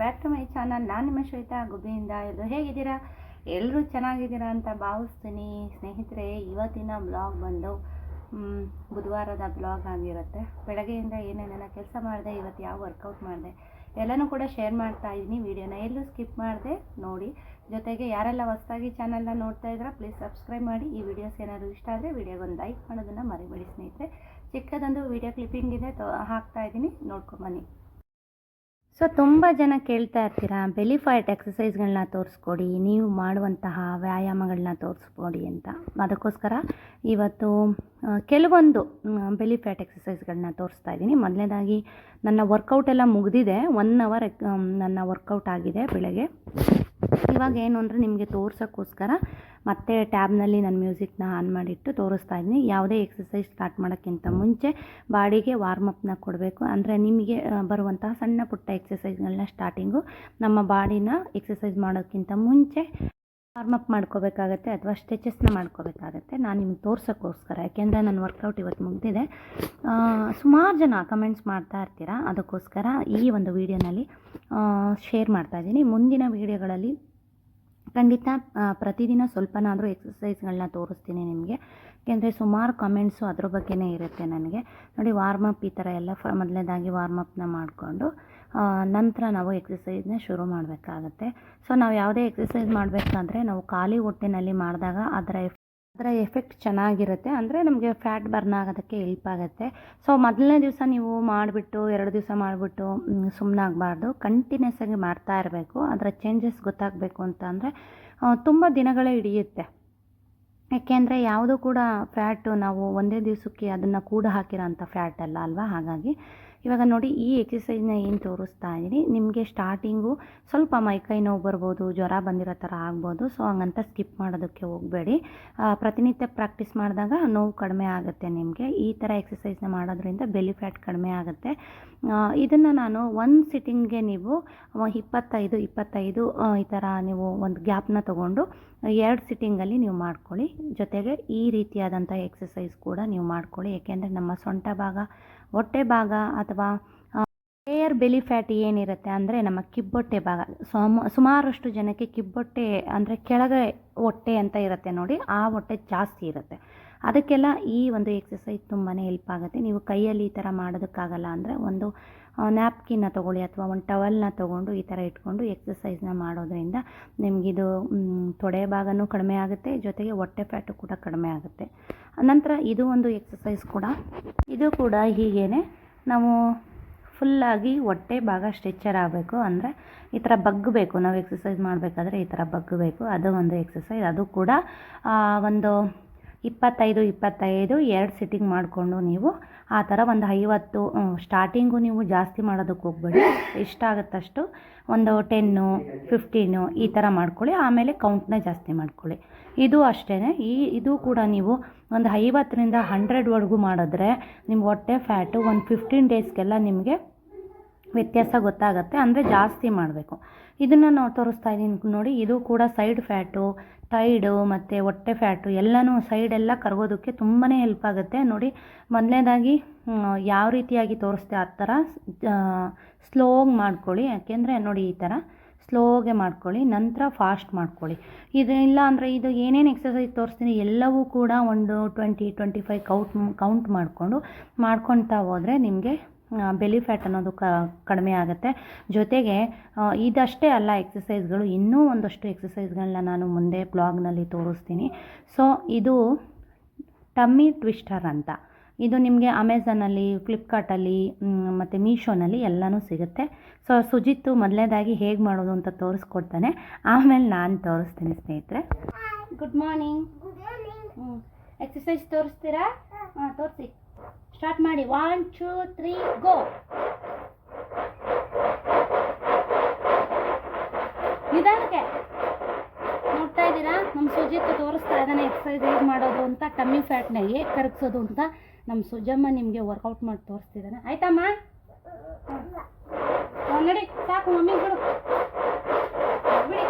Back to my channel. ನಾನು ನಿಮ್ಮ ಶ್ವೇತಾ ಗುಬ್ಬಿಯಿಂದ. ಎಲ್ಲರೂ ಹೇಗಿದ್ದೀರಾ? ಎಲ್ಲರೂ ಚೆನ್ನಾಗಿದ್ದೀರಾ ಅಂತ ಭಾವಿಸ್ತೀನಿ ಸ್ನೇಹಿತರೆ. ಇವತ್ತಿನ ಬ್ಲಾಗ್ ಬಂದು ಬುಧವಾರದ ಬ್ಲಾಗ್ ಆಗಿರುತ್ತೆ. ಬೆಳಗ್ಗೆಯಿಂದ ಏನೇನೆಲ್ಲ ಕೆಲಸ ಮಾಡಿದೆ, ಇವತ್ತು ಯಾವ ವರ್ಕೌಟ್ ಮಾಡಿದೆ ಎಲ್ಲನೂ ಕೂಡ ಶೇರ್ ಮಾಡ್ತಾ ಇದ್ದೀನಿ. ವಿಡಿಯೋನ ಎಲ್ಲೂ ಸ್ಕಿಪ್ ಮಾಡಿದೆ ನೋಡಿ. ಜೊತೆಗೆ ಯಾರೆಲ್ಲ ಹೊಸದಾಗಿ ಚಾನಲ್ನ ನೋಡ್ತಾ ಇದ್ದೀರಾ ಪ್ಲೀಸ್ ಸಬ್ಸ್ಕ್ರೈಬ್ ಮಾಡಿ. ಈ ವಿಡಿಯೋಸ್ ಏನಾದರೂ ಇಷ್ಟ ಆದರೆ ವಿಡಿಯೋಗೊಂದು ಲೈಕ್ ಮಾಡೋದನ್ನು ಮರಿಬೇಡಿ ಸ್ನೇಹಿತರೆ. ಚಿಕ್ಕದೊಂದು ವಿಡಿಯೋ ಕ್ಲಿಪ್ಪಿಂಗ್ ಇದೆ, ಹಾಕ್ತಾ ಇದ್ದೀನಿ, ನೋಡ್ಕೊಂಬನ್ನಿ. ಸೊ ತುಂಬ ಜನ ಕೇಳ್ತಾ ಇರ್ತೀರಾ ಬೆಲಿ ಫ್ಯಾಟ್ ಎಕ್ಸಸೈಸ್ಗಳನ್ನ ತೋರಿಸ್ಕೊಡಿ, ನೀವು ಮಾಡುವಂತಹ ವ್ಯಾಯಾಮಗಳನ್ನ ತೋರಿಸ್ಕೊಡಿ ಅಂತ. ಅದಕ್ಕೋಸ್ಕರ ಇವತ್ತು ಕೆಲವೊಂದು ಬೆಲಿ ಫ್ಯಾಟ್ ಎಕ್ಸಸೈಸ್ಗಳನ್ನ ತೋರಿಸ್ತಾ ಇದ್ದೀನಿ. ಮೊದಲನೇದಾಗಿ ನನ್ನ ವರ್ಕೌಟ್ ಎಲ್ಲ ಮುಗಿದಿದೆ. 1 ಅವರ್ ನನ್ನ ವರ್ಕೌಟ್ ಆಗಿದೆ ಬೆಳಗ್ಗೆ. ಇವಾಗ ಏನು ಅಂದರೆ ನಿಮಗೆ ತೋರ್ಸೋಕ್ಕೋಸ್ಕರ ಮತ್ತೆ ಟ್ಯಾಬ್ನಲ್ಲಿ ನನ್ನ ಮ್ಯೂಸಿಕ್ನ ಆನ್ ಮಾಡಿಟ್ಟು ತೋರಿಸ್ತಾ ಇದ್ದೀನಿ. ಯಾವುದೇ ಎಕ್ಸಸೈಸ್ ಸ್ಟಾರ್ಟ್ ಮಾಡೋಕ್ಕಿಂತ ಮುಂಚೆ ಬಾಡಿಗೆ ವಾರ್ಮಪ್ನ ಕೊಡಬೇಕು. ಅಂದರೆ ನಿಮಗೆ ಬರುವಂತಹ ಸಣ್ಣ ಪುಟ್ಟ ಎಕ್ಸಸೈಸ್ಗಳನ್ನ ಸ್ಟಾರ್ಟಿಂಗು ನಮ್ಮ ಬಾಡಿನ ಎಕ್ಸಸೈಸ್ ಮಾಡೋಕ್ಕಿಂತ ಮುಂಚೆ ವಾರ್ಮಪ್ ಮಾಡ್ಕೋಬೇಕಾಗತ್ತೆ ಅಥವಾ ಸ್ಟ್ರೆಚಸ್ನ ಮಾಡ್ಕೋಬೇಕಾಗತ್ತೆ. ನಾನು ನಿಮ್ಗೆ ತೋರ್ಸೋಕ್ಕೋಸ್ಕರ, ಯಾಕೆಂದರೆ ನನ್ನ ವರ್ಕೌಟ್ ಇವತ್ತು ಮುಗಿದಿದೆ. ಸುಮಾರು ಜನ ಕಮೆಂಟ್ಸ್ ಮಾಡ್ತಾ ಇರ್ತೀರಾ, ಅದಕ್ಕೋಸ್ಕರ ಈ ಒಂದು ವಿಡಿಯೋನಲ್ಲಿ ಶೇರ್ ಮಾಡ್ತಾಯಿದ್ದೀನಿ. ಮುಂದಿನ ವೀಡಿಯೋಗಳಲ್ಲಿ ಖಂಡಿತ ಪ್ರತಿದಿನ ಸ್ವಲ್ಪನಾದರೂ ಎಕ್ಸಸೈಸ್ಗಳನ್ನ ತೋರಿಸ್ತೀನಿ ನಿಮಗೆ. ಯಾಕೆಂದರೆ ಸುಮಾರು ಕಮೆಂಟ್ಸು ಅದ್ರ ಬಗ್ಗೆನೇ ಇರುತ್ತೆ ನನಗೆ. ನೋಡಿ, ವಾರ್ಮಪ್ ಈ ಥರ ಎಲ್ಲ ಮೊದಲನೇದಾಗಿ ವಾರ್ಮಪ್ನ ಮಾಡಿಕೊಂಡು ನಂತರ ನಾವು ಎಕ್ಸಸೈಸ್ನ ಶುರು ಮಾಡಬೇಕಾಗತ್ತೆ. ಸೊ ನಾವು ಯಾವುದೇ ಎಕ್ಸಸೈಸ್ ಮಾಡಬೇಕಾದ್ರೆ ನಾವು ಖಾಲಿ ಹೊಟ್ಟೆನಲ್ಲಿ ಮಾಡಿದಾಗ ಅದರ ಎಫೆಕ್ಟ್ ಚೆನ್ನಾಗಿರುತ್ತೆ. ಅಂದರೆ ನಮಗೆ ಫ್ಯಾಟ್ ಬರ್ನ್ ಆಗೋದಕ್ಕೆ ಹೆಲ್ಪ್ ಆಗುತ್ತೆ. ಸೊ ಮೊದಲನೇ ದಿವಸ ನೀವು ಮಾಡಿಬಿಟ್ಟು 2 ದಿವಸ ಮಾಡಿಬಿಟ್ಟು ಸುಮ್ಮನಾಗಬಾರ್ದು. ಕಂಟಿನ್ಯೂಸ್ ಆಗಿ ಮಾಡ್ತಾ ಇರಬೇಕು. ಅದರ ಚೇಂಜಸ್ ಗೊತ್ತಾಗಬೇಕು ಅಂತ ಅಂದರೆ ತುಂಬ ದಿನಗಳೇ ಹಿಡಿಯುತ್ತೆ. ಯಾಕೆಂದರೆ ಯಾವುದೂ ಕೂಡ ಫ್ಯಾಟು ನಾವು ಒಂದೇ ದಿವಸಕ್ಕೆ ಅದನ್ನು ಕೂಡ ಹಾಕಿರೋ ಅಂಥ ಫ್ಯಾಟ್ ಅಲ್ಲ ಅಲ್ವಾ. ಹಾಗಾಗಿ ಇವಾಗ ನೋಡಿ, ಈ ಎಕ್ಸಸೈಸ್ನ ಏನು ತೋರಿಸ್ತಾ ಇದ್ದೀನಿ ನಿಮಗೆ. ಸ್ಟಾರ್ಟಿಂಗು ಸ್ವಲ್ಪ ಮೈಕೈ ನೋವು ಬರ್ಬೋದು, ಜ್ವರ ಬಂದಿರೋ ಥರ ಆಗ್ಬೋದು. ಸೊ ಹಂಗಂತ ಸ್ಕಿಪ್ ಮಾಡೋದಕ್ಕೆ ಹೋಗಬೇಡಿ. ಪ್ರತಿನಿತ್ಯ ಪ್ರಾಕ್ಟೀಸ್ ಮಾಡಿದಾಗ ನೋವು ಕಡಿಮೆ ಆಗುತ್ತೆ ನಿಮಗೆ. ಈ ಥರ ಎಕ್ಸಸೈಸ್ನ ಮಾಡೋದ್ರಿಂದ ಬೆಲಿ ಫ್ಯಾಟ್ ಕಡಿಮೆ ಆಗುತ್ತೆ. ಇದನ್ನು ನಾನು 1 ಸಿಟ್ಟಿಂಗ್ಗೆ ನೀವು 25 ಈ ಥರ ನೀವು ಒಂದು ಗ್ಯಾಪ್ನ ತೊಗೊಂಡು 2 ಸಿಟ್ಟಿಂಗಲ್ಲಿ ನೀವು ಮಾಡ್ಕೊಳ್ಳಿ. ಜೊತೆಗೆ ಈ ರೀತಿಯಾದಂಥ ಎಕ್ಸಸೈಸ್ ಕೂಡ ನೀವು ಮಾಡ್ಕೊಳ್ಳಿ. ಏಕೆಂದರೆ ನಮ್ಮ ಸೊಂಟ ಭಾಗ, ಹೊಟ್ಟೆ ಭಾಗ ಅಥವಾ ಲೇಯರ್ ಬೆಲಿ ಫ್ಯಾಟ್ ಏನಿರುತ್ತೆ ಅಂದರೆ ನಮ್ಮ ಕಿಬ್ಬೊಟ್ಟೆ ಭಾಗ, ಸುಮಾರಷ್ಟು ಜನಕ್ಕೆ ಕಿಬ್ಬೊಟ್ಟೆ ಅಂದರೆ ಕೆಳಗೆ ಹೊಟ್ಟೆ ಅಂತ ಇರುತ್ತೆ ನೋಡಿ, ಆ ಹೊಟ್ಟೆ ಜಾಸ್ತಿ ಇರುತ್ತೆ. ಅದಕ್ಕೆಲ್ಲ ಈ ಒಂದು ಎಕ್ಸಸೈಸ್ ತುಂಬಾ ಹೆಲ್ಪ್ ಆಗುತ್ತೆ. ನೀವು ಕೈಯಲ್ಲಿ ಈ ಥರ ಮಾಡೋದಕ್ಕಾಗಲ್ಲ ಅಂದರೆ ಒಂದು ನ್ಯಾಪ್ಕಿನ್ನ ತೊಗೊಳ್ಳಿ ಅಥವಾ ಒಂದು ಟವಲ್ನ ತೊಗೊಂಡು ಈ ಥರ ಇಟ್ಕೊಂಡು ಎಕ್ಸಸೈಸ್ನ ಮಾಡೋದ್ರಿಂದ ನಿಮಗಿದು ತೊಡೆ ಭಾಗನೂ ಕಡಿಮೆ ಆಗುತ್ತೆ, ಜೊತೆಗೆ ಹೊಟ್ಟೆ ಫ್ಯಾಟು ಕೂಡ ಕಡಿಮೆ ಆಗುತ್ತೆ. ನಂತರ ಇದು ಒಂದು ಎಕ್ಸಸೈಸ್ ಕೂಡ, ಇದು ಕೂಡ ಹೀಗೇ ನಾವು ಫುಲ್ಲಾಗಿ ಹೊಟ್ಟೆ ಭಾಗ ಸ್ಟ್ರೆಚರ್ ಆಗಬೇಕು. ಅಂದರೆ ಈ ಥರ ಬಗ್ಗಬೇಕು. ನಾವು ಎಕ್ಸಸೈಸ್ ಮಾಡಬೇಕಾದ್ರೆ ಈ ಥರ ಬಗ್ಗಬೇಕು. ಅದು ಒಂದು ಎಕ್ಸಸೈಸ್. ಅದು ಕೂಡ ಒಂದು 25 2 ಸಿಟ್ಟಿಂಗ್ ಮಾಡಿಕೊಂಡು ನೀವು ಆ ಥರ ಒಂದು 50 ಸ್ಟಾರ್ಟಿಂಗು ನೀವು ಜಾಸ್ತಿ ಮಾಡೋದಕ್ಕೆ ಹೋಗಬೇಡಿ. ಎಷ್ಟಾಗುತ್ತಷ್ಟು ಒಂದು 10 15 ಈ ಥರ ಮಾಡ್ಕೊಳ್ಳಿ. ಆಮೇಲೆ ಕೌಂಟ್ನ ಜಾಸ್ತಿ ಮಾಡ್ಕೊಳ್ಳಿ. ಇದು ಅಷ್ಟೇ. ಇದು ಕೂಡ ನೀವು ಒಂದು 50ರಿಂದ 100ವರೆಗೂ ಮಾಡಿದ್ರೆ ನಿಮ್ಮ ಹೊಟ್ಟೆ ಫ್ಯಾಟು ಒಂದು 15 ಡೇಸ್ಗೆಲ್ಲ ನಿಮಗೆ ವ್ಯತ್ಯಾಸ ಗೊತ್ತಾಗುತ್ತೆ. ಅಂದರೆ ಜಾಸ್ತಿ ಮಾಡಬೇಕು. ಇದನ್ನು ನಾವು ತೋರಿಸ್ತಾ ಇದ್ದೀನಿ ನೋಡಿ. ಇದು ಕೂಡ ಸೈಡ್ ಫ್ಯಾಟು, ಥೈಡು ಮತ್ತು ಹೊಟ್ಟೆ ಫ್ಯಾಟು ಎಲ್ಲನೂ ಸೈಡೆಲ್ಲ ಕರಗೋದಕ್ಕೆ ತುಂಬಾ ಹೆಲ್ಪ್ ಆಗುತ್ತೆ. ನೋಡಿ, ಮೊದಲನೇದಾಗಿ ಯಾವ ರೀತಿಯಾಗಿ ತೋರಿಸ್ತೆ ಆ ಥರ ಸ್ಲೋಗಿ ಮಾಡ್ಕೊಳ್ಳಿ. ಯಾಕೆಂದರೆ ನೋಡಿ, ಈ ಥರ ಸ್ಲೋಗೆ ಮಾಡ್ಕೊಳ್ಳಿ. ನಂತರ ಫಾಸ್ಟ್ ಮಾಡ್ಕೊಳ್ಳಿ. ಇದು ಇಲ್ಲ ಅಂದರೆ ಇದು ಏನೇನು ಎಕ್ಸಸೈಸ್ ತೋರಿಸ್ತೀನಿ ಎಲ್ಲವೂ ಕೂಡ ಒಂದು 20-25 ಕೌಂಟ್ ಮಾಡ್ಕೊಳ್ತಾ ಹೋದರೆ ನಿಮಗೆ ಬೆಲಿ ಫ್ಯಾಟ್ ಅನ್ನೋದು ಕಡಿಮೆ ಆಗುತ್ತೆ. ಜೊತೆಗೆ ಇದಷ್ಟೇ ಅಲ್ಲ ಎಕ್ಸಸೈಸ್ಗಳು, ಇನ್ನೂ ಒಂದಷ್ಟು ಎಕ್ಸಸೈಸ್ಗಳನ್ನ ನಾನು ಮುಂದೆ ಬ್ಲಾಗ್ನಲ್ಲಿ ತೋರಿಸ್ತೀನಿ. ಸೊ ಇದು ಟಮ್ಮಿ ಟ್ವಿಸ್ಟರ್ ಅಂತ. ಇದು ನಿಮಗೆ ಅಮೆಝಾನಲ್ಲಿ, ಫ್ಲಿಪ್ಕಾರ್ಟಲ್ಲಿ ಮತ್ತು ಮೀಶೋನಲ್ಲಿ ಎಲ್ಲನೂ ಸಿಗುತ್ತೆ. ಸೊ ಸುಜಿತ್ತು ಮೊದಲನೇದಾಗಿ ಹೇಗೆ ಮಾಡೋದು ಅಂತ ತೋರಿಸ್ಕೊಡ್ತಾನೆ, ಆಮೇಲೆ ನಾನು ತೋರಿಸ್ತೀನಿ ಸ್ನೇಹಿತರೆ. Good morning. ಎಕ್ಸಸೈಸ್ ತೋರಿಸ್ತೀರಾ? ತೋರಿಸಿ. ಸ್ಟಾರ್ಟ್ ಮಾಡಿ. 1 2 3 ಗೋ. ನಿಧಾನಕ್ಕೆ. ನೋಡ್ತಾ ಇದ್ದೀರಾ, ನಮ್ಮ ಸುಜಿತ್ತು ತೋರಿಸ್ತಾ ಇದ್ದಾನೆ ಎಕ್ಸಸೈಸ್ ಹೇಗೆ ಮಾಡೋದು ಅಂತ, ಟಮ್ಮಿ ಫ್ಯಾಟ್ನ ಹೇಗೆ ಕರಗಿಸೋದು ಅಂತ ನಮ್ಮ ಸುಜಮ್ಮ ನಿಮಗೆ ವರ್ಕೌಟ್ ಮಾಡಿ ತೋರಿಸ್ತಿದ್ದಾನೆ. ಆಯ್ತಮ್ಮ? ನಡಿ, ಸಾಕು, ಮಮ್ಮಿ ಬಿಡು ಬಿಡಿ.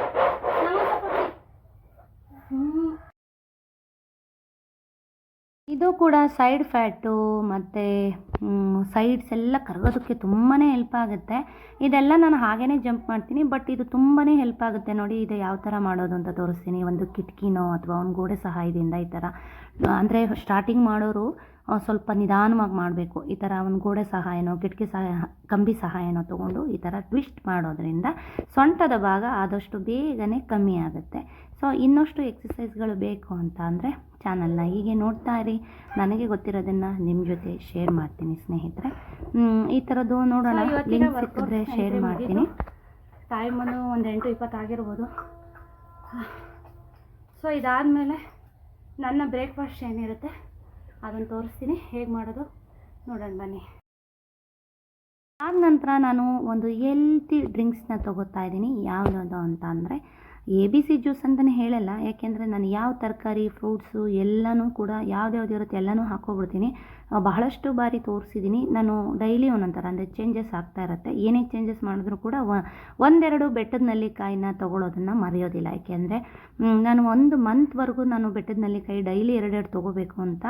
ಇದು ಕೂಡ ಸೈಡ್ ಫ್ಯಾಟು ಮತ್ತು ಸೈಡ್ಸ್ ಎಲ್ಲ ಕರಗೋದಕ್ಕೆ ತುಂಬಾ ಹೆಲ್ಪ್ ಆಗುತ್ತೆ. ಇದೆಲ್ಲ ನಾನು ಹಾಗೇ ಜಂಪ್ ಮಾಡ್ತೀನಿ, ಬಟ್ ಇದು ತುಂಬಾ ಹೆಲ್ಪ್ ಆಗುತ್ತೆ. ನೋಡಿ ಇದು ಯಾವ ಥರ ಮಾಡೋದು ಅಂತ ತೋರಿಸ್ತೀನಿ. ಒಂದು ಕಿಟಕಿನೋ ಅಥವಾ ಒಂದು ಗೋಡೆ ಸಹಾಯದಿಂದ ಈ ಥರ, ಅಂದರೆ ಸ್ಟಾರ್ಟಿಂಗ್ ಮಾಡೋರು ಸ್ವಲ್ಪ ನಿಧಾನವಾಗಿ ಮಾಡಬೇಕು. ಈ ಥರ ಒಂದು ಗೋಡೆ ಸಹಾಯನೋ ಕಿಟಕಿ ಸಹಾಯ ಕಂಬಿ ಸಹಾಯನೋ ತೊಗೊಂಡು ಈ ಥರ ಟ್ವಿಸ್ಟ್ ಮಾಡೋದ್ರಿಂದ ಸೊಂಟದ ಭಾಗ ಆದಷ್ಟು ಬೇಗನೆ ಕಮ್ಮಿ ಆಗುತ್ತೆ. ಸೊ ಇನ್ನಷ್ಟು ಎಕ್ಸಸೈಸ್ಗಳು ಬೇಕು ಅಂತ ಅಂದರೆ ಚಾನಲ್ನ ಹೀಗೆ ನೋಡ್ತಾ ಇರಿ. ನನಗೆ ಗೊತ್ತಿರೋದನ್ನು ನಿಮ್ಮ ಜೊತೆ ಶೇರ್ ಮಾಡ್ತೀನಿ ಸ್ನೇಹಿತರೆ. ಈ ಥರದ್ದು ನೋಡೋಣ, ಲಿಂಕ್ ಸಿಕ್ಕಿದ್ರೆ ಶೇರ್ ಮಾಡ್ತೀನಿ. ಟೈಮ್ ಒಂದು 8:20 ಆಗಿರ್ಬೋದು. ಸೊ ಇದಾದಮೇಲೆ ನನ್ನ ಬ್ರೇಕ್ಫಾಸ್ಟ್ ಏನಿರುತ್ತೆ ಅದನ್ನು ತೋರಿಸ್ತೀನಿ, ಹೇಗೆ ಮಾಡೋದು ನೋಡೋಣ ಬನ್ನಿ. ಆದ ನಂತರ ನಾನು ಒಂದು ಹೆಲ್ತಿ ಡ್ರಿಂಕ್ಸ್ನ ತೊಗೋತಾ ಇದ್ದೀನಿ. ಯಾವುದು ಅಂತ ಅಂದರೆ ABC ಜ್ಯೂಸ್ ಅಂತಲೇ ಹೇಳಲ್ಲ, ಯಾಕೆಂದರೆ ನಾನು ಯಾವ ತರಕಾರಿ ಫ್ರೂಟ್ಸು ಎಲ್ಲನೂ ಕೂಡ ಯಾವ್ದು ಇರುತ್ತೆ ಎಲ್ಲನೂ ಹಾಕ್ಕೊಬಿಡ್ತೀನಿ. ಬಹಳಷ್ಟು ಬಾರಿ ತೋರಿಸಿದ್ದೀನಿ ನಾನು. ಡೈಲಿ ಒಂದೊಂಥರ ಅಂದರೆ ಚೇಂಜಸ್ ಆಗ್ತಾ ಇರುತ್ತೆ. ಏನೇ ಚೇಂಜಸ್ ಮಾಡಿದ್ರೂ ಕೂಡ ಒಂದೆರಡು ಬೆಟ್ಟದ ನೆಲ್ಲಿಕಾಯಿನ ತೊಗೊಳೋದನ್ನು ಮರೆಯೋದಿಲ್ಲ. ಯಾಕೆಂದರೆ ನಾನು 1 ಮಂತ್ವರೆಗೂ ನಾನು ಬೆಟ್ಟದ ನೆಲ್ಲಿಕಾಯಿ ಡೈಲಿ 2 ತೊಗೋಬೇಕು ಅಂತ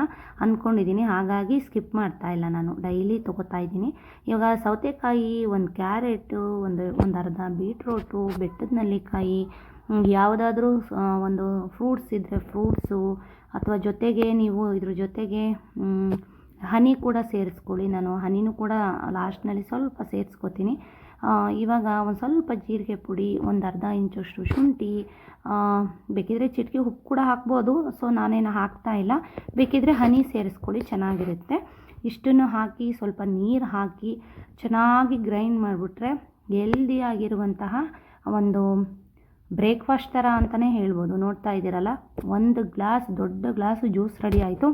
ಅಂದ್ಕೊಂಡಿದ್ದೀನಿ. ಹಾಗಾಗಿ ಸ್ಕಿಪ್ ಮಾಡ್ತಾ ಇಲ್ಲ, ನಾನು ಡೈಲಿ ತೊಗೋತಾ ಇದ್ದೀನಿ. ಇವಾಗ ಸೌತೆಕಾಯಿ, ಒಂದು ಕ್ಯಾರೆಟು, ಒಂದು ಅರ್ಧ ಬೀಟ್ರೋಟು, ಬೆಟ್ಟದ ನೆಲ್ಲಿಕಾಯಿ, ಯಾವುದಾದ್ರೂ ಒಂದು ಫ್ರೂಟ್ಸ್ ಇದ್ದರೆ ಫ್ರೂಟ್ಸು, ಅಥವಾ ಜೊತೆಗೆ ನೀವು ಇದ್ರ ಜೊತೆಗೆ ಹನಿ ಕೂಡ ಸೇರಿಸ್ಕೊಳ್ಳಿ. ನಾನು ಹನಿನೂ ಕೂಡ ಲಾಸ್ಟ್ನಲ್ಲಿ ಸ್ವಲ್ಪ ಸೇರಿಸ್ಕೊತೀನಿ. ಇವಾಗ ಒಂದು ಸ್ವಲ್ಪ ಜೀರಿಗೆ ಪುಡಿ, ಒಂದು ಅರ್ಧ ಇಂಚಷ್ಟು ಶುಂಠಿ, ಬೇಕಿದ್ರೆ ಚಿಟಿಕೆ ಉಪ್ಪು ಕೂಡ ಹಾಕ್ಬೋದು. ಸೊ ನಾನೇನು ಹಾಕ್ತಾ ಇಲ್ಲ, ಬೇಕಿದ್ರೆ ಹನಿ ಸೇರಿಸ್ಕೊಳ್ಳಿ, ಚೆನ್ನಾಗಿರುತ್ತೆ. ಇಷ್ಟನ್ನು ಹಾಕಿ ಸ್ವಲ್ಪ ನೀರು ಹಾಕಿ ಚೆನ್ನಾಗಿ ಗ್ರೈಂಡ್ ಮಾಡಿಬಿಟ್ರೆ ಹೆಲ್ದಿಯಾಗಿರುವಂತಹ ಒಂದು ಬ್ರೇಕ್ಫಾಸ್ಟ್ ಥರ ಅಂತಲೇ ಹೇಳ್ಬೋದು. ನೋಡ್ತಾ ಇದ್ದೀರಲ್ಲ, 1 ಗ್ಲಾಸ್ ದೊಡ್ಡ ಗ್ಲಾಸು ಜ್ಯೂಸ್ ರೆಡಿ ಆಯಿತು.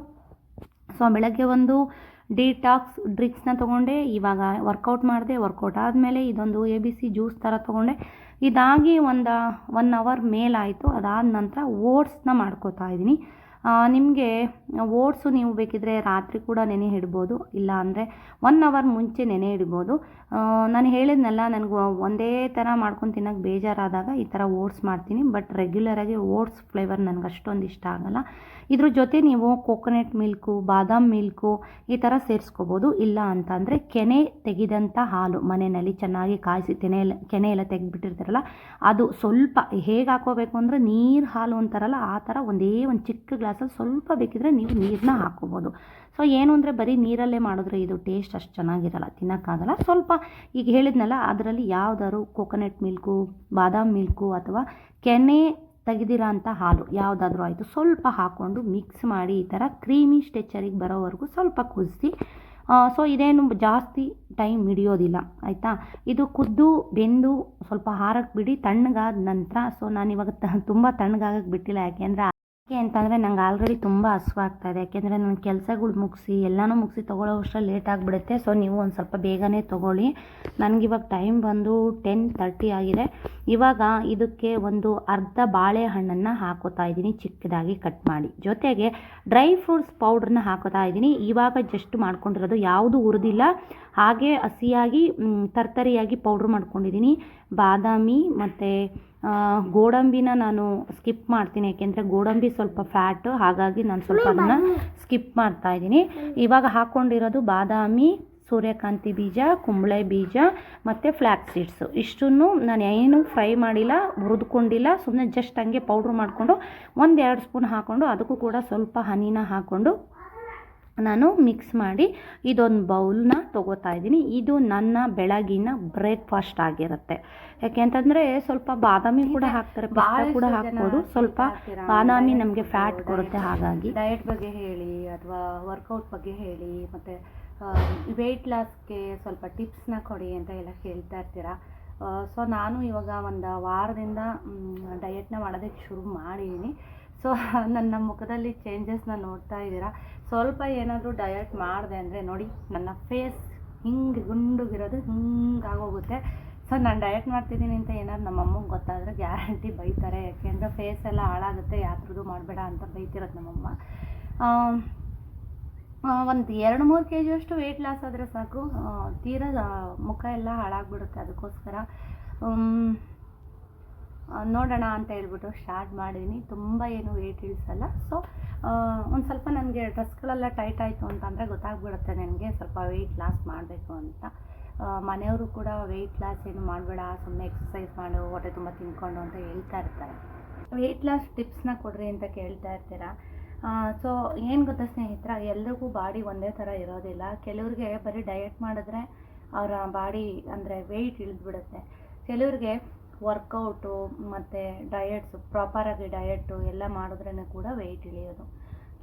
ಸೊ ಬೆಳಗ್ಗೆ ಒಂದು ಡಿಟಾಕ್ಸ್ ಡ್ರಿಂಕ್ಸ್ನ ತೊಗೊಂಡೆ. ಇವಾಗ ವರ್ಕೌಟ್ ಮಾಡಿದೆ. ವರ್ಕೌಟ್ ಆದಮೇಲೆ ಇದೊಂದು ABC ಜ್ಯೂಸ್ ಥರ ತೊಗೊಂಡೆ. ಇದಾಗಿ 1 ಅವರ್ ಮೇಲಾಯಿತು. ಅದಾದ ನಂತರ ಓಟ್ಸ್ನ ಮಾಡ್ಕೋತಾ ಇದ್ದೀನಿ. ನಿಮಗೆ ಓಟ್ಸು ನೀವು ಬೇಕಿದ್ರೆ ರಾತ್ರಿ ಕೂಡ ನೆನೆ ಇಡ್ಬೋದು, ಇಲ್ಲ ಅಂದರೆ 1 ಅವರ್ ಮುಂಚೆ ನೆನೆ ಇಡ್ಬೋದು. ನಾನು ಹೇಳಿದ್ನಲ್ಲ, ನನಗೆ ಒಂದೇ ಥರ ಮಾಡ್ಕೊಂಡು ತಿನ್ನೋಕ್ಕೆ ಬೇಜಾರಾದಾಗ ಈ ಥರ ಓಟ್ಸ್ ಮಾಡ್ತೀನಿ. ಬಟ್ ರೆಗ್ಯುಲರಾಗಿ ಓಟ್ಸ್ ಫ್ಲೇವರ್ ನನಗೆ ಅಷ್ಟೊಂದು ಇಷ್ಟ ಆಗಲ್ಲ. ಇದ್ರ ಜೊತೆ ನೀವು ಕೋಕೋನಟ್ ಮಿಲ್ಕು, ಬಾದಾಮ್ ಮಿಲ್ಕು ಈ ಥರ ಸೇರಿಸ್ಕೋಬೋದು. ಇಲ್ಲ ಅಂತಂದರೆ ಕೆನೆ ತೆಗೆದಂಥ ಹಾಲು ಮನೆಯಲ್ಲಿ ಚೆನ್ನಾಗಿ ಕಾಯಿಸಿ ಕೆನೆ ಎಲ್ಲ ತೆಗೆದುಬಿಟ್ಟಿರ್ತಾರಲ್ಲ, ಅದು ಸ್ವಲ್ಪ ಹೇಗೆ ಹಾಕೋಬೇಕು ಅಂದರೆ ನೀರು ಹಾಲು ಅಂತಾರಲ್ಲ ಆ ಥರ ಒಂದು ಚಿಕ್ಕ ಗ್ಲಾಸಲ್ಲಿ ಸ್ವಲ್ಪ ಬೇಕಿದ್ರೆ ನೀವು ನೀರನ್ನ ಹಾಕ್ಕೋಬೋದು. ಸೊ ಏನು ಅಂದರೆ ಬರೀ ನೀರಲ್ಲೇ ಮಾಡಿದ್ರೆ ಇದು ಟೇಸ್ಟ್ ಅಷ್ಟು ಚೆನ್ನಾಗಿರಲ್ಲ, ತಿನ್ನೋಕ್ಕಾಗಲ್ಲ. ಸ್ವಲ್ಪ ಈಗ ಹೇಳಿದ್ನಲ್ಲ, ಅದರಲ್ಲಿ ಯಾವುದಾದ್ರು ಕೋಕೋನಟ್ ಮಿಲ್ಕು, ಬಾದಾಮ್ ಮಿಲ್ಕು ಅಥವಾ ಕೆನೆ ತೆಗೆದಿರೋ ಅಂಥ ಹಾಲು ಯಾವುದಾದ್ರೂ ಆಯಿತು, ಸ್ವಲ್ಪ ಹಾಕ್ಕೊಂಡು ಮಿಕ್ಸ್ ಮಾಡಿ ಈ ಥರ ಕ್ರೀಮಿ ಸ್ಟೆಚರಿಗೆ ಬರೋವರೆಗೂ ಸ್ವಲ್ಪ ಕುದಿಸಿ. ಸೊ ಇದೇನು ಜಾಸ್ತಿ ಟೈಮ್ ಹಿಡಿಯೋದಿಲ್ಲ, ಆಯಿತಾ. ಇದು ಕುದ್ದು ಬೆಂದು ಸ್ವಲ್ಪ ಹಾರಕ್ಕೆ ಬಿಡಿ, ತಣ್ಣಗಾದ ನಂತರ. ಸೊ ನಾನಿವಾಗ ತುಂಬ ತಣ್ಣಗಾಗಕ್ಕೆ ಬಿಟ್ಟಿಲ್ಲ. ಯಾಕೆಂದರೆ ಅಂತಂದರೆ ನಂಗೆ ಆಲ್ರೆಡಿ ತುಂಬ ಹಸುವಾಗ್ತಾಯಿದೆ. ಯಾಕೆಂದರೆ ನನ್ನ ಕೆಲಸಗಳು ಮುಗಿಸಿ ಎಲ್ಲನೂ ಮುಗಿಸಿ ತೊಗೊಳ್ಳೋ ಅಷ್ಟರಲ್ಲಿ ಲೇಟ್ ಆಗಿಬಿಡುತ್ತೆ. ಸೊ ನೀವು ಒಂದು ಸ್ವಲ್ಪ ಬೇಗನೆ ತೊಗೊಳ್ಳಿ. ನನಗಿವಾಗ ಟೈಮ್ ಬಂದು 10:30 ಆಗಿದೆ. ಇವಾಗ ಇದಕ್ಕೆ ಒಂದು ಅರ್ಧ ಬಾಳೆಹಣ್ಣನ್ನು ಹಾಕೋತಾ ಇದ್ದೀನಿ, ಚಿಕ್ಕದಾಗಿ ಕಟ್ ಮಾಡಿ. ಜೊತೆಗೆ ಡ್ರೈ ಫ್ರೂಟ್ಸ್ ಪೌಡ್ರನ್ನ ಹಾಕೋತಾ ಇದ್ದೀನಿ. ಇವಾಗ ಜಸ್ಟ್ ಮಾಡ್ಕೊಂಡಿರೋದು, ಯಾವುದು ಹುರಿದಿಲ್ಲ, ಹಾಗೆ ಹಸಿಯಾಗಿ ತರ್ತರಿಯಾಗಿ ಪೌಡ್ರ್ ಮಾಡ್ಕೊಂಡಿದ್ದೀನಿ. ಬಾದಾಮಿ ಮತ್ತು ಗೋಡಂಬಿನ ನಾನು ಸ್ಕಿಪ್ ಮಾಡ್ತೀನಿ, ಯಾಕೆಂದರೆ ಗೋಡಂಬಿ ಸ್ವಲ್ಪ ಫ್ಯಾಟು, ಹಾಗಾಗಿ ನಾನು ಸ್ವಲ್ಪ ಅದನ್ನು ಸ್ಕಿಪ್ ಮಾಡ್ತಾ ಇದ್ದೀನಿ. ಇವಾಗ ಹಾಕ್ಕೊಂಡಿರೋದು ಬಾದಾಮಿ, ಸೂರ್ಯಕಾಂತಿ ಬೀಜ, ಕುಂಬಳೆ ಬೀಜ ಮತ್ತು ಫ್ಲ್ಯಾಕ್ಸ್ ಸೀಡ್ಸು. ಇಷ್ಟನ್ನು ನಾನು ಏನು ಫ್ರೈ ಮಾಡಿಲ್ಲ, ಹುರಿದುಕೊಂಡಿಲ್ಲ, ಸುಮ್ಮನೆ ಜಸ್ಟ್ ಹಂಗೆ ಪೌಡ್ರ್ ಮಾಡಿಕೊಂಡು 1-2 ಸ್ಪೂನ್ ಹಾಕ್ಕೊಂಡು ಅದಕ್ಕೂ ಕೂಡ ಸ್ವಲ್ಪ ಹನಿನ ಹಾಕ್ಕೊಂಡು ನಾನು ಮಿಕ್ಸ್ ಮಾಡಿ ಇದೊಂದು ಬೌಲ್ನ ತೊಗೋತಾ ಇದ್ದೀನಿ. ಇದು ನನ್ನ ಬೆಳಗಿನ ಬ್ರೇಕ್ಫಾಸ್ಟ್ ಆಗಿರುತ್ತೆ. ಯಾಕೆ ಅಂತಂದರೆ ಸ್ವಲ್ಪ ಬಾದಾಮಿ ಕೂಡ ಹಾಕ್ತಾರೆ, ಪಿಸ್ತಾ ಕೂಡ ಹಾಕ್ಬೋದು. ಸ್ವಲ್ಪ ಬಾದಾಮಿ ನಮಗೆ ಫ್ಯಾಟ್ ಕೊಡುತ್ತೆ. ಹಾಗಾಗಿ ಡಯಟ್ ಬಗ್ಗೆ ಹೇಳಿ ಅಥವಾ ವರ್ಕೌಟ್ ಬಗ್ಗೆ ಹೇಳಿ ಮತ್ತು ವೆಯ್ಟ್ ಲಾಸ್ಗೆ ಸ್ವಲ್ಪ ಟಿಪ್ಸ್ನ ಕೊಡಿ ಅಂತ ಎಲ್ಲ ಕೇಳ್ತಾ ಇರ್ತೀರ. ಸೊ ನಾನು ಇವಾಗ ಒಂದು ವಾರದಿಂದ ಡಯಟ್ನ ಮಾಡೋದಕ್ಕೆ ಶುರು ಮಾಡಿದ್ದೀನಿ. ಸೊ ನನ್ನ ಮುಖದಲ್ಲಿ ಚೇಂಜಸ್ನ ನೋಡ್ತಾ ಇದ್ದೀರಾ. ಸ್ವಲ್ಪ ಏನಾದರೂ ಡಯಟ್ ಮಾಡಿದೆ ಅಂದರೆ ನೋಡಿ, ನನ್ನ ಫೇಸ್ ಹಿಂಗೆ ಗುಂಡುಗಿರೋದು ಹಿಂಗಾಗೋಗುತ್ತೆ. ಸೊ ನಾನು ಡಯಟ್ ಮಾಡ್ತಿದ್ದೀನಿ ಅಂತ ಏನಾದ್ರು ನಮ್ಮ ಅಮ್ಮಗೆ ಗೊತ್ತಾದರೆ ಗ್ಯಾರಂಟಿ ಬೈತಾರೆ. ಯಾಕೆಂದರೆ ಫೇಸ್ ಎಲ್ಲ ಹಾಳಾಗುತ್ತೆ, ಯಾತ್ರದ್ದು ಮಾಡಬೇಡ ಅಂತ ಬೈತಿರೋದು ನಮ್ಮಮ್ಮ. ಒಂದು 2-3 kg ವೆಯ್ಟ್ ಲಾಸ್ ಆದರೆ ಸಾಕು, ತೀರಾ ಮುಖ ಎಲ್ಲ ಹಾಳಾಗ್ಬಿಡುತ್ತೆ. ಅದಕ್ಕೋಸ್ಕರ ನೋಡೋಣ ಅಂತ ಹೇಳ್ಬಿಟ್ಟು ಸ್ಟಾರ್ಟ್ ಮಾಡಿದ್ದೀನಿ. ತುಂಬ ಏನು ವೆಯ್ಟ್ ಇಳಿಸಲ್ಲ. ಸೊ ಒಂದು ಸ್ವಲ್ಪ ನನಗೆ ಡ್ರೆಸ್ಗಳೆಲ್ಲ ಟೈಟ್ ಆಯಿತು ಅಂತಂದರೆ ಗೊತ್ತಾಗ್ಬಿಡುತ್ತೆ ನನಗೆ ಸ್ವಲ್ಪ ವೆಯ್ಟ್ ಲಾಸ್ ಮಾಡಬೇಕು ಅಂತ. ಮನೆಯವರು ಕೂಡ ವೆಯ್ಟ್ ಲಾಸ್ ಏನು ಮಾಡಬೇಡ, ಸುಮ್ಮನೆ ಎಕ್ಸಸೈಸ್ ಮಾಡು, ಹೊಟ್ಟೆ ತುಂಬ ತಿನ್ಕೊಂಡು ಅಂತ ಹೇಳ್ತಾ ಇರ್ತಾರೆ. ವೆಯ್ಟ್ ಲಾಸ್ ಟಿಪ್ಸ್ನ ಕೊಡ್ರಿ ಅಂತ ಕೇಳ್ತಾ ಇರ್ತೀರಾ. ಸೊ ಏನು ಗೊತ್ತಾ ಸ್ನೇಹಿತರ, ಎಲ್ರಿಗೂ ಬಾಡಿ ಒಂದೇ ಥರ ಇರೋದಿಲ್ಲ. ಕೆಲವ್ರಿಗೆ ಬರೀ ಡಯಟ್ ಮಾಡಿದ್ರೆ ಅವರ ಬಾಡಿ ಅಂದರೆ ವೆಯ್ಟ್ ಇಳಿದ್ಬಿಡುತ್ತೆ. ಕೆಲವ್ರಿಗೆ ವರ್ಕೌಟು ಮತ್ತು ಡಯಟ್ಸು ಪ್ರಾಪರಾಗಿ ಡಯಟು ಎಲ್ಲ ಮಾಡಿದ್ರೇ ಕೂಡ ವೆಯ್ಟ್ ಇಳಿಯೋದು.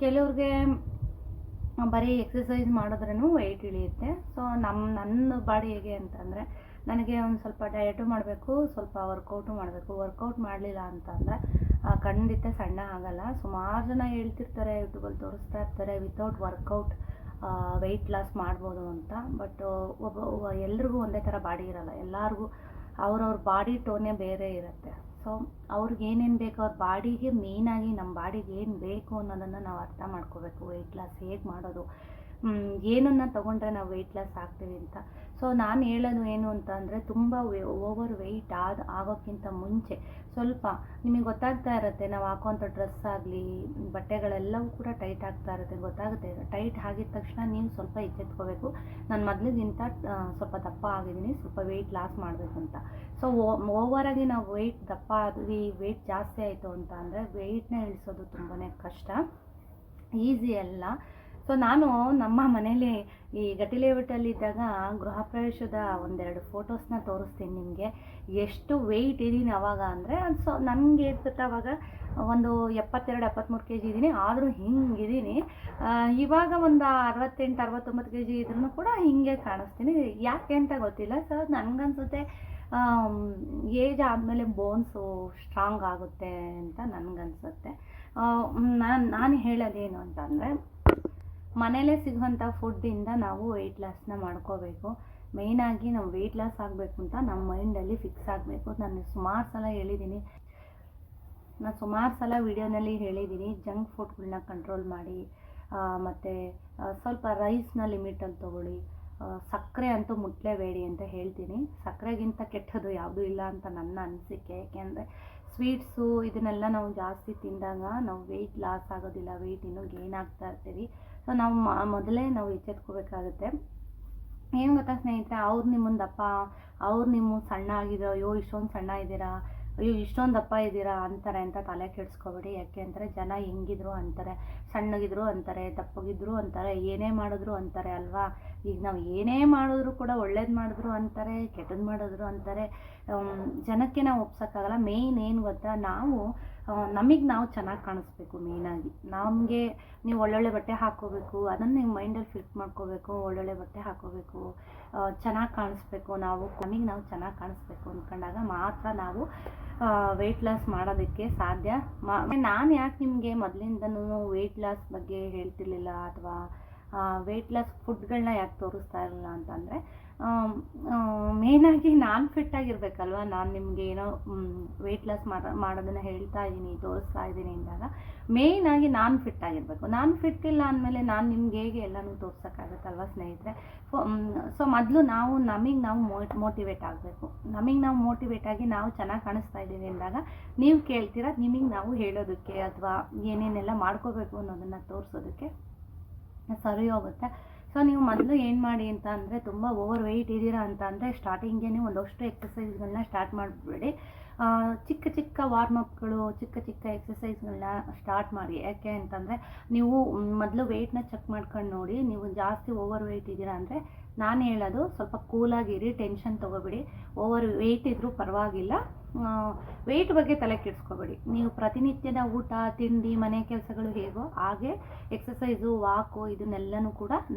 ಕೆಲವ್ರಿಗೆ ಬರೀ ಎಕ್ಸಸೈಸ್ ಮಾಡಿದ್ರೂ ವೆಯ್ಟ್ ಇಳಿಯುತ್ತೆ. ಸೊ ನನ್ನ ಬಾಡಿ ಹೇಗೆ ಅಂತಂದರೆ, ನನಗೆ ಒಂದು ಸ್ವಲ್ಪ ಡಯಟು ಮಾಡಬೇಕು, ಸ್ವಲ್ಪ ವರ್ಕೌಟು ಮಾಡಬೇಕು. ವರ್ಕೌಟ್ ಮಾಡಲಿಲ್ಲ ಅಂತಂದರೆ ಖಂಡಿತ ಸಣ್ಣ ಆಗಲ್ಲ. ಸುಮಾರು ಜನ ಹೇಳ್ತಿರ್ತಾರೆ, ಯೂಟ್ಯೂಬಲ್ಲಿ ತೋರಿಸ್ತಾ ಇರ್ತಾರೆ ವಿತೌಟ್ ವರ್ಕೌಟ್ ವೆಯ್ಟ್ ಲಾಸ್ ಮಾಡ್ಬೋದು ಅಂತ. ಬಟ್ ಎಲ್ರಿಗೂ ಒಂದೇ ಥರ ಬಾಡಿ ಇರೋಲ್ಲ. ಎಲ್ಲರಿಗೂ ಅವ್ರವ್ರ ಬಾಡಿ ಟೋನೇ ಬೇರೆ ಇರುತ್ತೆ. ಸೊ ಅವ್ರಿಗೆ ಏನೇನು ಬೇಕು, ಅವ್ರ ಬಾಡಿಗೆ ಮೇಯ್ನಾಗಿ ನಮ್ಮ ಬಾಡಿಗೆ ಏನು ಬೇಕು ಅನ್ನೋದನ್ನು ನಾವು ಅರ್ಥ ಮಾಡ್ಕೋಬೇಕು. ವೆಯ್ಟ್ ಲಾಸ್ ಹೇಗೆ ಮಾಡೋದು, ಏನನ್ನು ತೊಗೊಂಡ್ರೆ ನಾವು ವೆಯ್ಟ್ ಲಾಸ್ ಆಗ್ತೀವಿ ಅಂತ. ಸೊ ನಾನು ಹೇಳೋದು ಏನು ಅಂತ ಅಂದರೆ, ತುಂಬ ಓವರ್ ವೆಯ್ಟ್ ಆಗೋಕ್ಕಿಂತ ಮುಂಚೆ ಸ್ವಲ್ಪ ನಿಮಗೆ ಗೊತ್ತಾಗ್ತಾ ಇರುತ್ತೆ, ನಾವು ಹಾಕೋಂಥ ಡ್ರೆಸ್ ಆಗಲಿ ಬಟ್ಟೆಗಳೆಲ್ಲವೂ ಕೂಡ ಟೈಟ್ ಆಗ್ತಾ ಇರುತ್ತೆ, ಗೊತ್ತಾಗುತ್ತೆ. ಟೈಟ್ ಆಗಿದ ತಕ್ಷಣ ನೀವು ಸ್ವಲ್ಪ ಎಚ್ಚೆತ್ಕೋಬೇಕು, ನಾನು ಮೊದಲಿಗಿಂತ ಸ್ವಲ್ಪ ದಪ್ಪ ಆಗಿದ್ದೀನಿ, ಸ್ವಲ್ಪ ವೆಯ್ಟ್ ಲಾಸ್ ಮಾಡಬೇಕು ಅಂತ. ಸೊ ಓವರಾಗಿ ನಾವು ದಪ್ಪ ಆದ್ವಿ, ವೆಯ್ಟ್ ಜಾಸ್ತಿ ಆಯಿತು ಅಂತ ಅಂದರೆ ವೆಯ್ಟ್ನ ಇಳಿಸೋದು ತುಂಬಾ ಕಷ್ಟ, ಈಸಿ ಅಲ್ಲ. ಸೊ ನಾನು ನಮ್ಮ ಮನೇಲಿ ಈ ಗಟ್ಟಿಲೇಔಟಲ್ಲಿದ್ದಾಗ ಗೃಹ ಪ್ರವೇಶದ ಒಂದೆರಡು ಫೋಟೋಸ್ನ ತೋರಿಸ್ತೀನಿ ನಿಮಗೆ. ಎಷ್ಟು ವೆಯ್ಟ್ ಇದ್ದೀನಿ ಅವಾಗ ಅಂದರೆ, ಸೊ ನನಗೆ ಇರ್ತದೆ ಅವಾಗ ಒಂದು 72-73 kg ಇದ್ದೀನಿ, ಆದರೂ ಹಿಂಗಿದ್ದೀನಿ. ಇವಾಗ ಒಂದು 68-69 kg ಇದ್ರೂ ಕೂಡ ಹಿಂಗೆ ಕಾಣಿಸ್ತೀನಿ. ಯಾಕೆ ಅಂತ ಗೊತ್ತಿಲ್ಲ. ಸೊ ನನಗನ್ಸುತ್ತೆ ಏಜ್ ಆದಮೇಲೆ ಬೋನ್ಸು ಸ್ಟ್ರಾಂಗ್ ಆಗುತ್ತೆ ಅಂತ ನನಗನ್ಸುತ್ತೆ. ನಾನು ಹೇಳೋದೇನು ಅಂತಂದರೆ, ಮನೇಲೇ ಸಿಗುವಂಥ ಫುಡ್ಡಿಂದ ನಾವು ವೆಯ್ಟ್ ಲಾಸ್ನ ಮಾಡ್ಕೋಬೇಕು. ಮೇಯ್ನಾಗಿ ನಾವು ವೆಯ್ಟ್ ಲಾಸ್ ಆಗಬೇಕು ಅಂತ ನಮ್ಮ ಮೈಂಡಲ್ಲಿ ಫಿಕ್ಸ್ ಆಗಬೇಕು. ನಾನು ಸುಮಾರು ಸಲ ವಿಡಿಯೋನಲ್ಲಿ ಹೇಳಿದ್ದೀನಿ, ಜಂಕ್ ಫುಡ್ಗಳನ್ನ ಕಂಟ್ರೋಲ್ ಮಾಡಿ, ಮತ್ತು ಸ್ವಲ್ಪ ರೈಸ್ನ ಲಿಮಿಟಲ್ಲಿ ತೊಗೊಳ್ಳಿ, ಸಕ್ಕರೆ ಅಂತೂ ಮುಟ್ಲೇಬೇಡಿ ಅಂತ ಹೇಳ್ತೀನಿ. ಸಕ್ಕರೆಗಿಂತ ಕೆಟ್ಟದ್ದು ಯಾವುದೂ ಇಲ್ಲ ಅಂತ ನನ್ನ ಅನಿಸಿಕೆ. ಏಕೆಂದರೆ ಸ್ವೀಟ್ಸು ಇದನ್ನೆಲ್ಲ ನಾವು ಜಾಸ್ತಿ ತಿಂದಾಗ ನಾವು ವೆಯ್ಟ್ ಲಾಸ್ ಆಗೋದಿಲ್ಲ, ವೆಯ್ಟ್ ಇನ್ನೂ ಗೇನ್ ಆಗ್ತಾ ಇರ್ತೀವಿ. ಸೊ ನಾವು ಮೊದಲೇ ನಾವು ಎಚ್ಚೆತ್ಕೋಬೇಕಾಗುತ್ತೆ. ಏನು ಗೊತ್ತಾ ಸ್ನೇಹಿತರೆ, ಅವ್ರು ನಿಮ್ಮನ್ನು ದಪ್ಪ, ಅವ್ರು ನಿಮ್ಮ ಸಣ್ಣ ಆಗಿರೋ, ಅಯ್ಯೋ ಇಷ್ಟೊಂದು ಸಣ್ಣ ಇದ್ದೀರಾ, ಅಯ್ಯೋ ಇಷ್ಟೊಂದು ದಪ್ಪ ಇದ್ದೀರಾ ಅಂತಾರೆ ಅಂತ ತಲೆ ಕೆಡಿಸ್ಕೊಬೇಡಿ. ಯಾಕೆ ಅಂದರೆ ಜನ ಹೆಂಗಿದ್ರು ಅಂತಾರೆ, ಸಣ್ಣಗಿದ್ರು ಅಂತಾರೆ, ದಪ್ಪಗಿದ್ರು ಅಂತಾರೆ, ಏನೇ ಮಾಡಿದ್ರು ಅಂತಾರೆ ಅಲ್ವಾ. ಈಗ ನಾವು ಏನೇ ಮಾಡಿದ್ರು ಕೂಡ ಒಳ್ಳೇದು ಮಾಡಿದ್ರು ಅಂತಾರೆ, ಕೆಟ್ಟದ್ದು ಮಾಡಿದ್ರು ಅಂತಾರೆ. ಜನಕ್ಕೆ ನಾವು ಒಪ್ಸೋಕ್ಕಾಗಲ್ಲ. ಮೇಯ್ನ್ ಏನು ಗೊತ್ತಾ, ನಮಗೆ ನಾವು ಚೆನ್ನಾಗಿ ಕಾಣಿಸ್ಬೇಕು. ಮೇಯ್ನಾಗಿ ನಮಗೆ ನೀವು ಒಳ್ಳೊಳ್ಳೆ ಬಟ್ಟೆ ಹಾಕ್ಕೋಬೇಕು, ಅದನ್ನು ನೀವು ಮೈಂಡಲ್ಲಿ ಫಿಟ್ ಮಾಡ್ಕೋಬೇಕು. ಒಳ್ಳೊಳ್ಳೆ ಬಟ್ಟೆ ಹಾಕ್ಕೋಬೇಕು, ಚೆನ್ನಾಗಿ ಕಾಣಿಸ್ಬೇಕು. ನಮಗೆ ನಾವು ಚೆನ್ನಾಗಿ ಕಾಣಿಸ್ಬೇಕು ಅಂದ್ಕೊಂಡಾಗ ಮಾತ್ರ ನಾವು ವೆಯ್ಟ್ ಲಾಸ್ ಮಾಡೋದಕ್ಕೆ ಸಾಧ್ಯ. ನಾನು ಯಾಕೆ ನಿಮಗೆ ಮೊದಲಿಂದನೂ ವೆಯ್ಟ್ ಲಾಸ್ ಬಗ್ಗೆ ಹೇಳ್ತಿರ್ಲಿಲ್ಲ ಅಥವಾ ವೆಯ್ಟ್ ಲಾಸ್ ಫುಡ್ಗಳನ್ನ ಯಾಕೆ ತೋರಿಸ್ತಾ ಇರಲಿಲ್ಲ ಅಂತಂದರೆ, ಮೇಯ್ನಾಗಿ ನಾನು ಫಿಟ್ಟಾಗಿರ್ಬೇಕಲ್ವ. ನಾನು ನಿಮಗೆ ಏನೋ ವೆಯ್ಟ್ ಲಾಸ್ ಮಾಡೋದನ್ನು ಹೇಳ್ತಾ ಇದ್ದೀನಿ, ತೋರಿಸ್ತಾ ಇದ್ದೀನಿ ಅಂದಾಗ ಮೇಯ್ನಾಗಿ ನಾನು ಫಿಟ್ಟಾಗಿರಬೇಕು. ನಾನು ಫಿಟ್ ಇಲ್ಲ ಅಂದಮೇಲೆ ನಾನು ನಿಮ್ಗೆ ಹೇಗೆ ಎಲ್ಲನೂ ತೋರ್ಸೋಕ್ಕಾಗತ್ತಲ್ವ ಸ್ನೇಹಿತರೆ. ಸೊ ಮೊದಲು ನಮಗೆ ನಾವು ಮೋಟಿವೇಟ್ ಆಗಬೇಕು. ನಮಗೆ ನಾವು ಮೋಟಿವೇಟ್ ಆಗಿ ನಾವು ಚೆನ್ನಾಗಿ ಕಾಣಿಸ್ತಾ ಇದ್ದೀವಿ ಅಂದಾಗ ನೀವು ಕೇಳ್ತೀರಾ, ನಿಮಗೆ ನಾವು ಹೇಳೋದಕ್ಕೆ ಅಥವಾ ಏನೇನೆಲ್ಲ ಮಾಡ್ಕೋಬೇಕು ಅನ್ನೋದನ್ನು ತೋರಿಸೋದಕ್ಕೆ ಸರಿ ಹೋಗುತ್ತೆ. ಸೊ ನೀವು ಮೊದಲು ಏನು ಮಾಡಿ ಅಂತ ಅಂದರೆ, ತುಂಬ ಓವರ್ ವೆಯ್ಟ್ ಇದ್ದೀರಾ ಅಂತ ಅಂದರೆ ಸ್ಟಾರ್ಟಿಂಗೇ ಒಂದಷ್ಟು ಎಕ್ಸಸೈಸ್ಗಳನ್ನ ಸ್ಟಾರ್ಟ್ ಮಾಡಿಬಿಡಿ. ಚಿಕ್ಕ ಚಿಕ್ಕ ವಾರ್ಮಪ್ಗಳು, ಚಿಕ್ಕ ಚಿಕ್ಕ ಎಕ್ಸಸೈಸ್ಗಳನ್ನ ಸ್ಟಾರ್ಟ್ ಮಾಡಿ. ಯಾಕೆ ಅಂತಂದರೆ, ನೀವು ಮೊದಲು ವೆಯ್ಟ್ನ ಚೆಕ್ ಮಾಡ್ಕೊಂಡು ನೋಡಿ. ನೀವು ಜಾಸ್ತಿ ಓವರ್ ವೆಯ್ಟ್ ಇದ್ದೀರಾ ಅಂದರೆ ನಾನು ಹೇಳೋದು ಸ್ವಲ್ಪ ಕೂಲಾಗಿರಿ, ಟೆನ್ಷನ್ ತೊಗೋಬೇಡಿ. ಓವರ್ ವೆಯ್ಟ್ ಇದ್ದರೂ ಪರವಾಗಿಲ್ಲ, ವೆಯ್ಟ್ ಬಗ್ಗೆ ತಲೆ ಕೆಡಿಸ್ಕೋಬೇಡಿ. ನೀವು ಪ್ರತಿನಿತ್ಯದ ಊಟ ತಿಂಡಿ ಮನೆ ಕೆಲಸಗಳು ಹೇಗೋ ಹಾಗೆ ಎಕ್ಸಸೈಸು ವಾಕು ಇದನ್ನೆಲ್ಲನೂ ಕೂಡ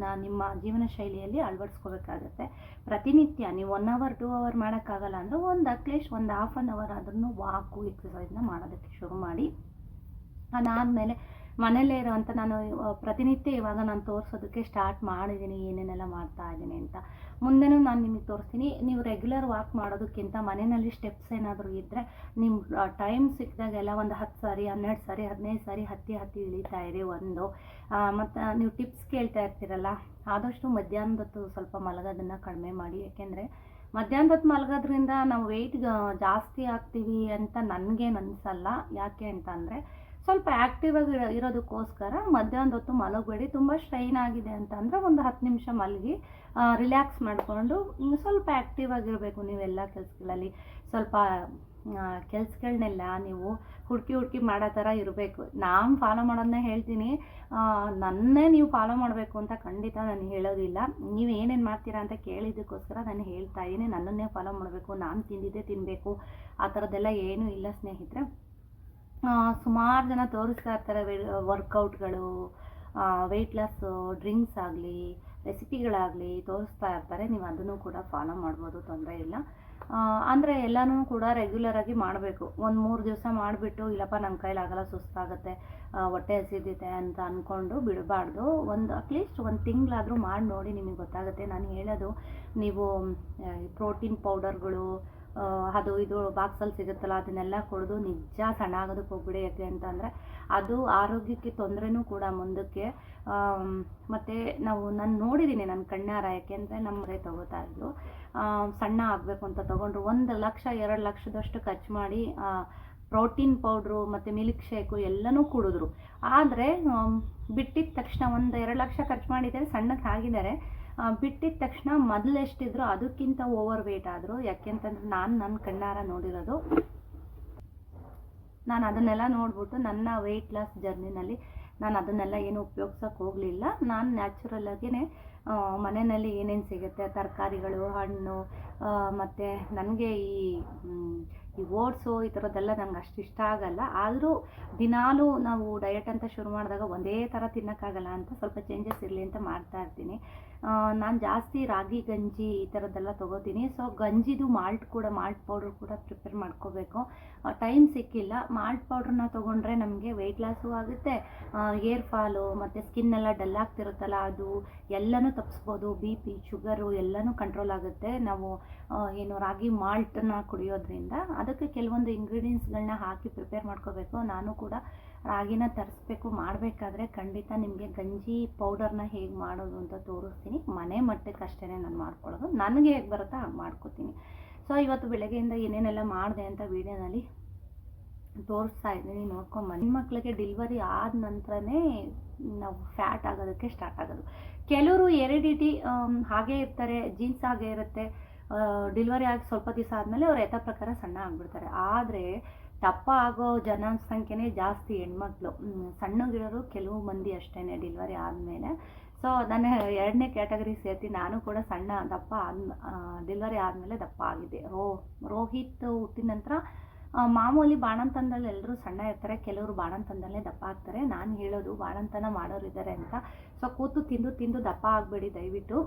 ನಿಮ್ಮ ಜೀವನ ಶೈಲಿಯಲ್ಲಿ ಅಳವಡಿಸ್ಕೋಬೇಕಾಗತ್ತೆ. ಪ್ರತಿನಿತ್ಯ ನೀವು 1 hour 2 hour ಮಾಡೋಕ್ಕಾಗಲ್ಲ ಅಂದರೆ ಅಟ್ಲೀಸ್ಟ್ ಒಂದು ಹಾಫ್ ಆನ್ ಅವರ್ ಆದ್ರೂ ವಾಕು ಎಕ್ಸಸೈಸ್ನ ಮಾಡೋದಕ್ಕೆ ಶುರು ಮಾಡಿ. ಅದಾದಮೇಲೆ ಮನೇಲೇ ಇರೋವಂಥ ನಾನು ಪ್ರತಿನಿತ್ಯ ಇವಾಗ ನಾನು ತೋರಿಸೋದಕ್ಕೆ ಸ್ಟಾರ್ಟ್ ಮಾಡಿದ್ದೀನಿ, ಏನೇನೆಲ್ಲ ಮಾಡ್ತಾ ಇದ್ದೀನಿ ಅಂತ. ಮುಂದೆನೂ ನಾನು ನಿಮಗೆ ತೋರಿಸ್ತೀನಿ. ನೀವು ರೆಗ್ಯುಲರ್ ವಾಕ್ ಮಾಡೋದಕ್ಕಿಂತ ಮನೆಯಲ್ಲಿ ಸ್ಟೆಪ್ಸ್ ಏನಾದರೂ ಇದ್ದರೆ ನಿಮ್ಮ ಟೈಮ್ ಸಿಕ್ಕಿದಾಗೆಲ್ಲ ಒಂದು 10 ಸಾರಿ 12 ಸಾರಿ 15 ಸಾರಿ ಹತ್ತಿ ಇಳಿತಾ ಇರಿ. ಮತ್ತು ನೀವು ಟಿಪ್ಸ್ ಕೇಳ್ತಾ ಇರ್ತೀರಲ್ಲ, ಆದಷ್ಟು ಮಧ್ಯಾಹ್ನದ ಹೊತ್ತು ಸ್ವಲ್ಪ ಮಲಗೋದನ್ನು ಕಡಿಮೆ ಮಾಡಿ. ಯಾಕೆಂದರೆ ಮಧ್ಯಾಹ್ನದ ಹೊತ್ತು ಮಲಗೋದ್ರಿಂದ ನಾವು ವೆಯ್ಟ್ ಜಾಸ್ತಿ ಆಗ್ತೀವಿ ಅಂತ ನನಗೇನು ಅನಿಸಲ್ಲ. ಯಾಕೆ ಅಂತ ಅಂದರೆ ಸ್ವಲ್ಪ ಆ್ಯಕ್ಟಿವ್ ಆಗಿ ಇರೋದಕ್ಕೋಸ್ಕರ ಮಧ್ಯಾಹ್ನದ ಹೊತ್ತು ಮಲಗಬೇಡಿ. ತುಂಬ ಸ್ಟ್ರೈನ್ ಆಗಿದೆ ಅಂತ ಅಂದರೆ ಒಂದು 10 ನಿಮಿಷ ಮಲಗಿ ರಿಲ್ಯಾಕ್ಸ್ ಮಾಡಿಕೊಂಡು ಸ್ವಲ್ಪ ಆ್ಯಕ್ಟಿವ್ ಆಗಿರಬೇಕು. ನೀವೆಲ್ಲ ಕೆಲಸಗಳಲ್ಲಿ ಸ್ವಲ್ಪ ಕೆಲಸಗಳನ್ನೆಲ್ಲ ನೀವು ಹುಡುಕಿ ಮಾಡೋ ಥರ ಇರಬೇಕು. ನಾನು ಫಾಲೋ ಮಾಡೋದನ್ನೇ ಹೇಳ್ತೀನಿ, ನನ್ನೇ ನೀವು ಫಾಲೋ ಮಾಡಬೇಕು ಅಂತ ಖಂಡಿತ ನಾನು ಹೇಳೋದಿಲ್ಲ. ನೀವು ಏನೇನು ಮಾಡ್ತೀರಾ ಅಂತ ಕೇಳಿದ್ದಕ್ಕೋಸ್ಕರ ನಾನು ಹೇಳ್ತಾ ಇದ್ದೀನಿ. ನನ್ನನ್ನೇ ಫಾಲೋ ಮಾಡಬೇಕು, ನಾನು ತಿಂದಿದ್ದೇ ತಿನ್ನಬೇಕು ಆ ಥರದ್ದೆಲ್ಲ ಏನೂ ಇಲ್ಲ ಸ್ನೇಹಿತರೆ. ಸುಮಾರು ಜನ ತೋರಿಸ್ತಾ ಇರ್ತಾರೆ ವರ್ಕೌಟ್ಗಳು, ವೆಯ್ಟ್ ಲಾಸ್ ಡ್ರಿಂಕ್ಸ್ ಆಗಲಿ ರೆಸಿಪಿಗಳಾಗಲಿ ತೋರಿಸ್ತಾ ಇರ್ತಾರೆ. ನೀವು ಅದನ್ನು ಕೂಡ ಫಾಲೋ ಮಾಡ್ಬೋದು, ತೊಂದರೆ ಇಲ್ಲ. ಅಂದರೆ ಎಲ್ಲನೂ ಕೂಡ ರೆಗ್ಯುಲರಾಗಿ ಮಾಡಬೇಕು. ಒಂದು 3 ದಿವಸ ಮಾಡಿಬಿಟ್ಟು ಇಲ್ಲಪ್ಪ ನನ್ನ ಕೈಲಾಗಲ್ಲ, ಸುಸ್ತಾಗುತ್ತೆ, ಹೊಟ್ಟೆ ಹಸಿದಿದೆ ಅಂತ ಅಂದ್ಕೊಂಡು ಬಿಡಬಾರ್ದು. ಅಟ್ಲೀಸ್ಟ್ 1 ತಿಂಗಳಾದರೂ ಮಾಡಿ ನೋಡಿ, ನಿಮಗೆ ಗೊತ್ತಾಗುತ್ತೆ. ನಾನು ಹೇಳೋದು, ನೀವು ಪ್ರೋಟೀನ್ ಪೌಡರ್ಗಳು ಅದು ಇದು ಬಾಕ್ಸಲ್ಲಿ ಸಿಗುತ್ತಲ್ಲ ಅದನ್ನೆಲ್ಲ ಕುಡಿದು ನಿಜ ಸಣ್ಣ ಆಗೋದಕ್ಕೆ ಹೋಗ್ಬಿಡಿ. ಯಾಕೆ ಅಂತಂದರೆ ಅದು ಆರೋಗ್ಯಕ್ಕೆ ತೊಂದರೆನೂ ಕೂಡ ಮುಂದಕ್ಕೆ. ಮತ್ತು ನಾನು ನೋಡಿದ್ದೀನಿ ನನ್ನ ಕಣ್ಣಾರ. ಯಾಕೆಂದರೆ ನಮ್ಮದೇ ತೊಗೋತಾ ಇದ್ದು ಸಣ್ಣ ಆಗಬೇಕು ಅಂತ ತೊಗೊಂಡ್ರು 1 ಲಕ್ಷ 2 ಲಕ್ಷದಷ್ಟು ಖರ್ಚು ಮಾಡಿ ಪ್ರೋಟೀನ್ ಪೌಡ್ರು ಮತ್ತು ಮಿಲ್ಕ್ ಶೇಕು ಎಲ್ಲನೂ ಕುಡಿದ್ರು. ಆದರೆ ಬಿಟ್ಟಿದ ತಕ್ಷಣ 1-2 ಲಕ್ಷ ಖರ್ಚು ಮಾಡಿದ್ದಾರೆ, ಸಣ್ಣಕ್ಕೆ ಆಗಿದ್ದಾರೆ. ಬಿಟ್ಟಿದ ತಕ್ಷಣ ಮೊದಲು ಎಷ್ಟಿದ್ರು ಅದಕ್ಕಿಂತ ಓವರ್ ವೇಟ್ ಆದರು. ಯಾಕೆಂತಂದ್ರೆ ನಾನು ನನ್ನ ಕಣ್ಣಾರ ನೋಡಿರೋದು. ನಾನು ಅದನ್ನೆಲ್ಲ ನೋಡ್ಬಿಟ್ಟು ನನ್ನ ವೆಯ್ಟ್ ಲಾಸ್ ಜರ್ನಿನಲ್ಲಿ ನಾನು ಅದನ್ನೆಲ್ಲ ಏನು ಉಪಯೋಗಿಸೋಕೆ ಹೋಗಲಿಲ್ಲ. ನಾನು ನ್ಯಾಚುರಲಾಗೇ ಮನೆಯಲ್ಲಿ ಏನೇನು ಸಿಗುತ್ತೆ ತರಕಾರಿಗಳು, ಹಣ್ಣು, ಮತ್ತು ನನಗೆ ಈ ಓಟ್ಸು ಈ ಥರದ್ದೆಲ್ಲ ನಂಗೆ ಅಷ್ಟು ಇಷ್ಟ ಆಗಲ್ಲ. ಆದರೂ ದಿನಾಲೂ ನಾವು ಡಯಟ್ ಅಂತ ಶುರು ಮಾಡಿದಾಗ ಒಂದೇ ಥರ ತಿನ್ನೋಕ್ಕಾಗಲ್ಲ ಅಂತ ಸ್ವಲ್ಪ ಚೇಂಜಸ್ ಇರಲಿ ಅಂತ ಮಾಡ್ತಾ ಇರ್ತೀನಿ. ನಾನು ಜಾಸ್ತಿ ರಾಗಿ ಗಂಜಿ ಈ ಥರದ್ದೆಲ್ಲ ತೊಗೋತೀನಿ. ಸೊ ಗಂಜಿದು ಮಾಲ್ಟ್ ಪೌಡ್ರ್ ಕೂಡ ಪ್ರಿಪೇರ್ ಮಾಡ್ಕೋಬೇಕು. ಟೈಮ್ ಸಿಕ್ಕಿಲ್ಲ. ಮಾಲ್ಟ್ ಪೌಡ್ರನ್ನ ತೊಗೊಂಡ್ರೆ ನಮಗೆ ವೆಯ್ಟ್ ಲಾಸು ಆಗುತ್ತೆ, ಹೇರ್ ಫಾಲು ಮತ್ತು ಸ್ಕಿನ್ನೆಲ್ಲ ಡಲ್ ಆಗ್ತಿರುತ್ತಲ್ಲ ಅದು ಎಲ್ಲನೂ ತಪ್ಪಿಸ್ಬೋದು. BP ಶುಗರು ಎಲ್ಲನೂ ಕಂಟ್ರೋಲ್ ಆಗುತ್ತೆ ನಾವು ಏನು ರಾಗಿ ಮಾಲ್ಟನ್ನ ಕುಡಿಯೋದ್ರಿಂದ. ಅದಕ್ಕೆ ಕೆಲವೊಂದು ಇಂಗ್ರೀಡಿಯೆಂಟ್ಸ್ಗಳನ್ನ ಹಾಕಿ ಪ್ರಿಪೇರ್ ಮಾಡ್ಕೋಬೇಕು. ನಾನು ಕೂಡ ರಾಗಿನ ತರಿಸ್ಬೇಕು. ಮಾಡಬೇಕಾದ್ರೆ ಖಂಡಿತ ನಿಮಗೆ ಗಂಜಿ ಪೌಡರ್ನ ಹೇಗೆ ಮಾಡೋದು ಅಂತ ತೋರಿಸ್ತೀನಿ. ಮನೆ ಮಟ್ಟಕ್ಕೆ ಅಷ್ಟೇ ನಾನು ಮಾಡ್ಕೊಳ್ಳೋದು, ನನಗೆ ಹೇಗೆ ಬರುತ್ತೋ ಹಾಗೆ ಮಾಡ್ಕೋತೀನಿ. ಸೊ ಇವತ್ತು ಬೆಳಗ್ಗೆಯಿಂದ ಏನೇನೆಲ್ಲ ಮಾಡಿದೆ ಅಂತ ವೀಡಿಯೋನಲ್ಲಿ ತೋರಿಸ್ತಾ ಇದ್ದೀನಿ, ನೋಡ್ಕೊಂಬನ್ನಿ. ಹೆಣ್ಮಕ್ಳಿಗೆ ಡೆಲಿವರಿ ಆದ ನಂತರನೇ ನಾವು ಫ್ಯಾಟ್ ಆಗೋದಕ್ಕೆ ಸ್ಟಾರ್ಟ್ ಆಗೋದು. ಕೆಲವರು ಎರಿಡಿಟಿ ಹಾಗೇ ಇರ್ತಾರೆ, ಜೀನ್ಸ್ ಹಾಗೇ ಇರುತ್ತೆ. ಡೆಲಿವರಿ ಆಗಿ ಸ್ವಲ್ಪ ದಿವಸ ಆದಮೇಲೆ ಅವ್ರು ಯಥಾ ಪ್ರಕಾರ ಸಣ್ಣ ಆಗಿಬಿಡ್ತಾರೆ. ಆದರೆ ದಪ್ಪ ಆಗೋ ಜನಸಂಖ್ಯೆನೇ ಜಾಸ್ತಿ ಹೆಣ್ಮಕ್ಳು. ಸಣ್ಣಗಿರೋರು ಕೆಲವು ಮಂದಿ ಅಷ್ಟೇ ಡೆಲಿವರಿ ಆದಮೇಲೆ. ಸೊ ನಾನು 2ನೇ ಕ್ಯಾಟಗರಿ ಸೇರ್ತೀನಿ. ನಾನು ಕೂಡ ದಪ್ಪ ಡೆಲಿವರಿ ಆದಮೇಲೆ ದಪ್ಪ ಆಗಿದ್ದೆ. ರೋಹಿತ್ ಹುಟ್ಟಿದ ನಂತರ ಮಾಮೂಲಿ ಬಾಣಂತನದಲ್ಲಿ ಎಲ್ಲರೂ ಸಣ್ಣ ಇರ್ತಾರೆ, ಕೆಲವರು ಬಾಣಂತನದಲ್ಲೇ ದಪ್ಪ ಆಗ್ತಾರೆ. ನಾನು ಹೇಳೋದು ಬಾಣಂತನ ಮಾಡೋರು ಇದ್ದಾರೆ ಅಂತ. ಸೊ ಕೂತು ತಿಂದು ದಪ್ಪ ಆಗಬೇಡಿ ದಯವಿಟ್ಟು.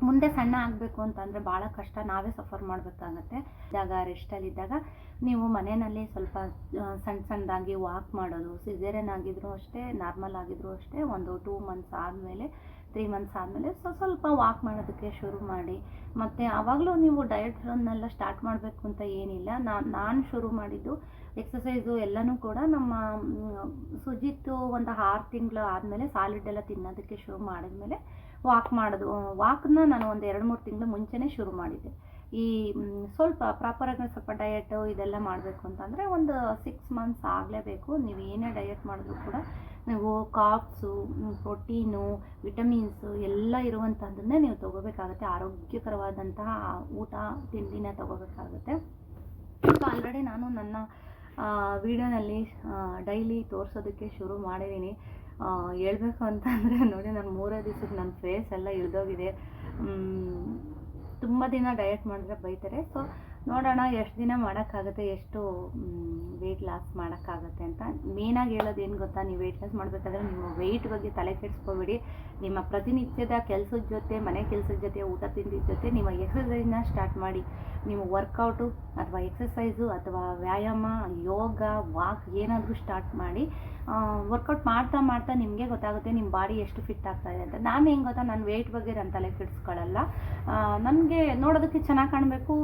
ಮುಂದೆ ಸಣ್ಣ ಆಗಬೇಕು ಅಂತಂದರೆ ಭಾಳ ಕಷ್ಟ, ನಾವೇ ಸಫರ್ ಮಾಡಬೇಕಾಗತ್ತೆ. ರೆಸ್ಟಲ್ಲಿದ್ದಾಗ ನೀವು ಮನೆಯಲ್ಲಿ ಸ್ವಲ್ಪ ಸಣ್ಣದಾಗಿ ವಾಕ್ ಮಾಡೋದು. ಸಿಸೇರಿಯನ್ ಆಗಿದ್ರು ಅಷ್ಟೇ, ನಾರ್ಮಲ್ ಆಗಿದ್ರು ಅಷ್ಟೇ, ಒಂದು 2 ಮಂತ್ಸ್ ಆದಮೇಲೆ 3 ಮಂತ್ಸ್ ಆದಮೇಲೆ ಸ್ವಲ್ಪ ವಾಕ್ ಮಾಡೋದಕ್ಕೆ ಶುರು ಮಾಡಿ. ಮತ್ತು ಆವಾಗಲೂ ನೀವು ಡಯಟ್ರನ್ನೆಲ್ಲ ಸ್ಟಾರ್ಟ್ ಮಾಡಬೇಕು ಅಂತ ಏನಿಲ್ಲ. ನಾನು ಶುರು ಮಾಡಿದ್ದು ಎಕ್ಸಸೈಸು ಎಲ್ಲನೂ ಕೂಡ ನಮ್ಮ ಸುಜಿತ್ತು ಒಂದು 6 ತಿಂಗಳು ಆದಮೇಲೆ ಸಾಲಿಡ್ ಎಲ್ಲ ತಿನ್ನೋದಕ್ಕೆ ಶುರು ಮಾಡಿದ್ಮೇಲೆ ವಾಕ್ ಮಾಡೋದು. ವಾಕ್ನ ನಾನು ಒಂದು 2-3 ತಿಂಗಳು ಮುಂಚೆನೇ ಶುರು ಮಾಡಿದ್ದೆ. ಈ ಸ್ವಲ್ಪ ಪ್ರಾಪರಾಗಿ ಸ್ವಲ್ಪ ಡಯಟು ಇದೆಲ್ಲ ಮಾಡಬೇಕು ಅಂತಂದರೆ ಒಂದು 6 ಮಂತ್ಸ್ ಆಗಲೇಬೇಕು. ನೀವು ಏನೇ ಡಯಟ್ ಮಾಡಿದ್ರು ಕೂಡ ನೀವು ಕಾರ್ಬ್ಸು, ಪ್ರೋಟೀನು, ವಿಟಮಿನ್ಸು ಎಲ್ಲ ಇರುವಂಥದ್ದನ್ನೇ ನೀವು ತೊಗೋಬೇಕಾಗುತ್ತೆ. ಆರೋಗ್ಯಕರವಾದಂತಹ ಊಟ ತಿಂಡಿನ ತೊಗೋಬೇಕಾಗುತ್ತೆ. ಸೊ ಆಲ್ರೆಡಿ ನಾನು ನನ್ನ ವಿಡಿಯೋನಲ್ಲಿ ಡೈಲಿ ತೋರಿಸೋದಕ್ಕೆ ಶುರು ಮಾಡಿದ್ದೀನಿ. ಹೇಳ್ಬೇಕು ಅಂತಂದರೆ ನೋಡಿ, ನಾನು 3 ದಿವಸಕ್ಕೆ ನನ್ನ ಫೇಸ್ ಎಲ್ಲ ಇಳಿದೋಗಿದೆ. ತುಂಬ ದಿನ ಡಯಟ್ ಮಾಡಿದ್ರೆ ಬೈತಾರೆ. ಸೊ ನೋಡೋಣ ಎಷ್ಟು ದಿನ ಮಾಡೋಕ್ಕಾಗುತ್ತೆ, ಎಷ್ಟು ವೆಯ್ಟ್ ಲಾಸ್ ಮಾಡೋಕ್ಕಾಗುತ್ತೆ ಅಂತ. ಮೇನಾಗಿ ಹೇಳೋದು ಏನು ಗೊತ್ತಾ, ನೀವು ವೆಯ್ಟ್ ಲಾಸ್ ಮಾಡಬೇಕಾದ್ರೆ ನಿಮ್ಮ ವೆಯ್ಟ್ ಬಗ್ಗೆ ತಲೆ ಕೆಡಿಸ್ಕೋಬೇಡಿ. ನಿಮ್ಮ ಪ್ರತಿನಿತ್ಯದ ಕೆಲಸದ ಜೊತೆ, ಮನೆ ಕೆಲಸದ ಜೊತೆ, ಊಟ ತಿಂಡಿದ ಜೊತೆ ನಿಮ್ಮ ಎಕ್ಸಸೈಸ್ನ ಸ್ಟಾರ್ಟ್ ಮಾಡಿ. ನೀವು ವರ್ಕೌಟು ಅಥವಾ ಎಕ್ಸಸೈಸು ಅಥವಾ ವ್ಯಾಯಾಮ, ಯೋಗ, ವಾಕ್ ಏನಾದರೂ ಸ್ಟಾರ್ಟ್ ಮಾಡಿ. ವರ್ಕೌಟ್ ಮಾಡ್ತಾ ನಿಮಗೆ ಗೊತ್ತಾಗುತ್ತೆ ನಿಮ್ಮ ಬಾಡಿ ಎಷ್ಟು ಫಿಟ್ ಆಗ್ತಾಯಿದೆ ಅಂತ. ನಾನು ಹೆಂಗೆ ಗೊತ್ತಾ, ನನ್ನ ವೆಯ್ಟ್ ಬಗ್ಗೆ ನಾನು ತಲೆ ಕೆಡಿಸ್ಕೊಳ್ಳಲ್ಲ. ನನಗೆ ನೋಡೋದಕ್ಕೆ ಚೆನ್ನಾಗಿ ಕಾಣಬೇಕು,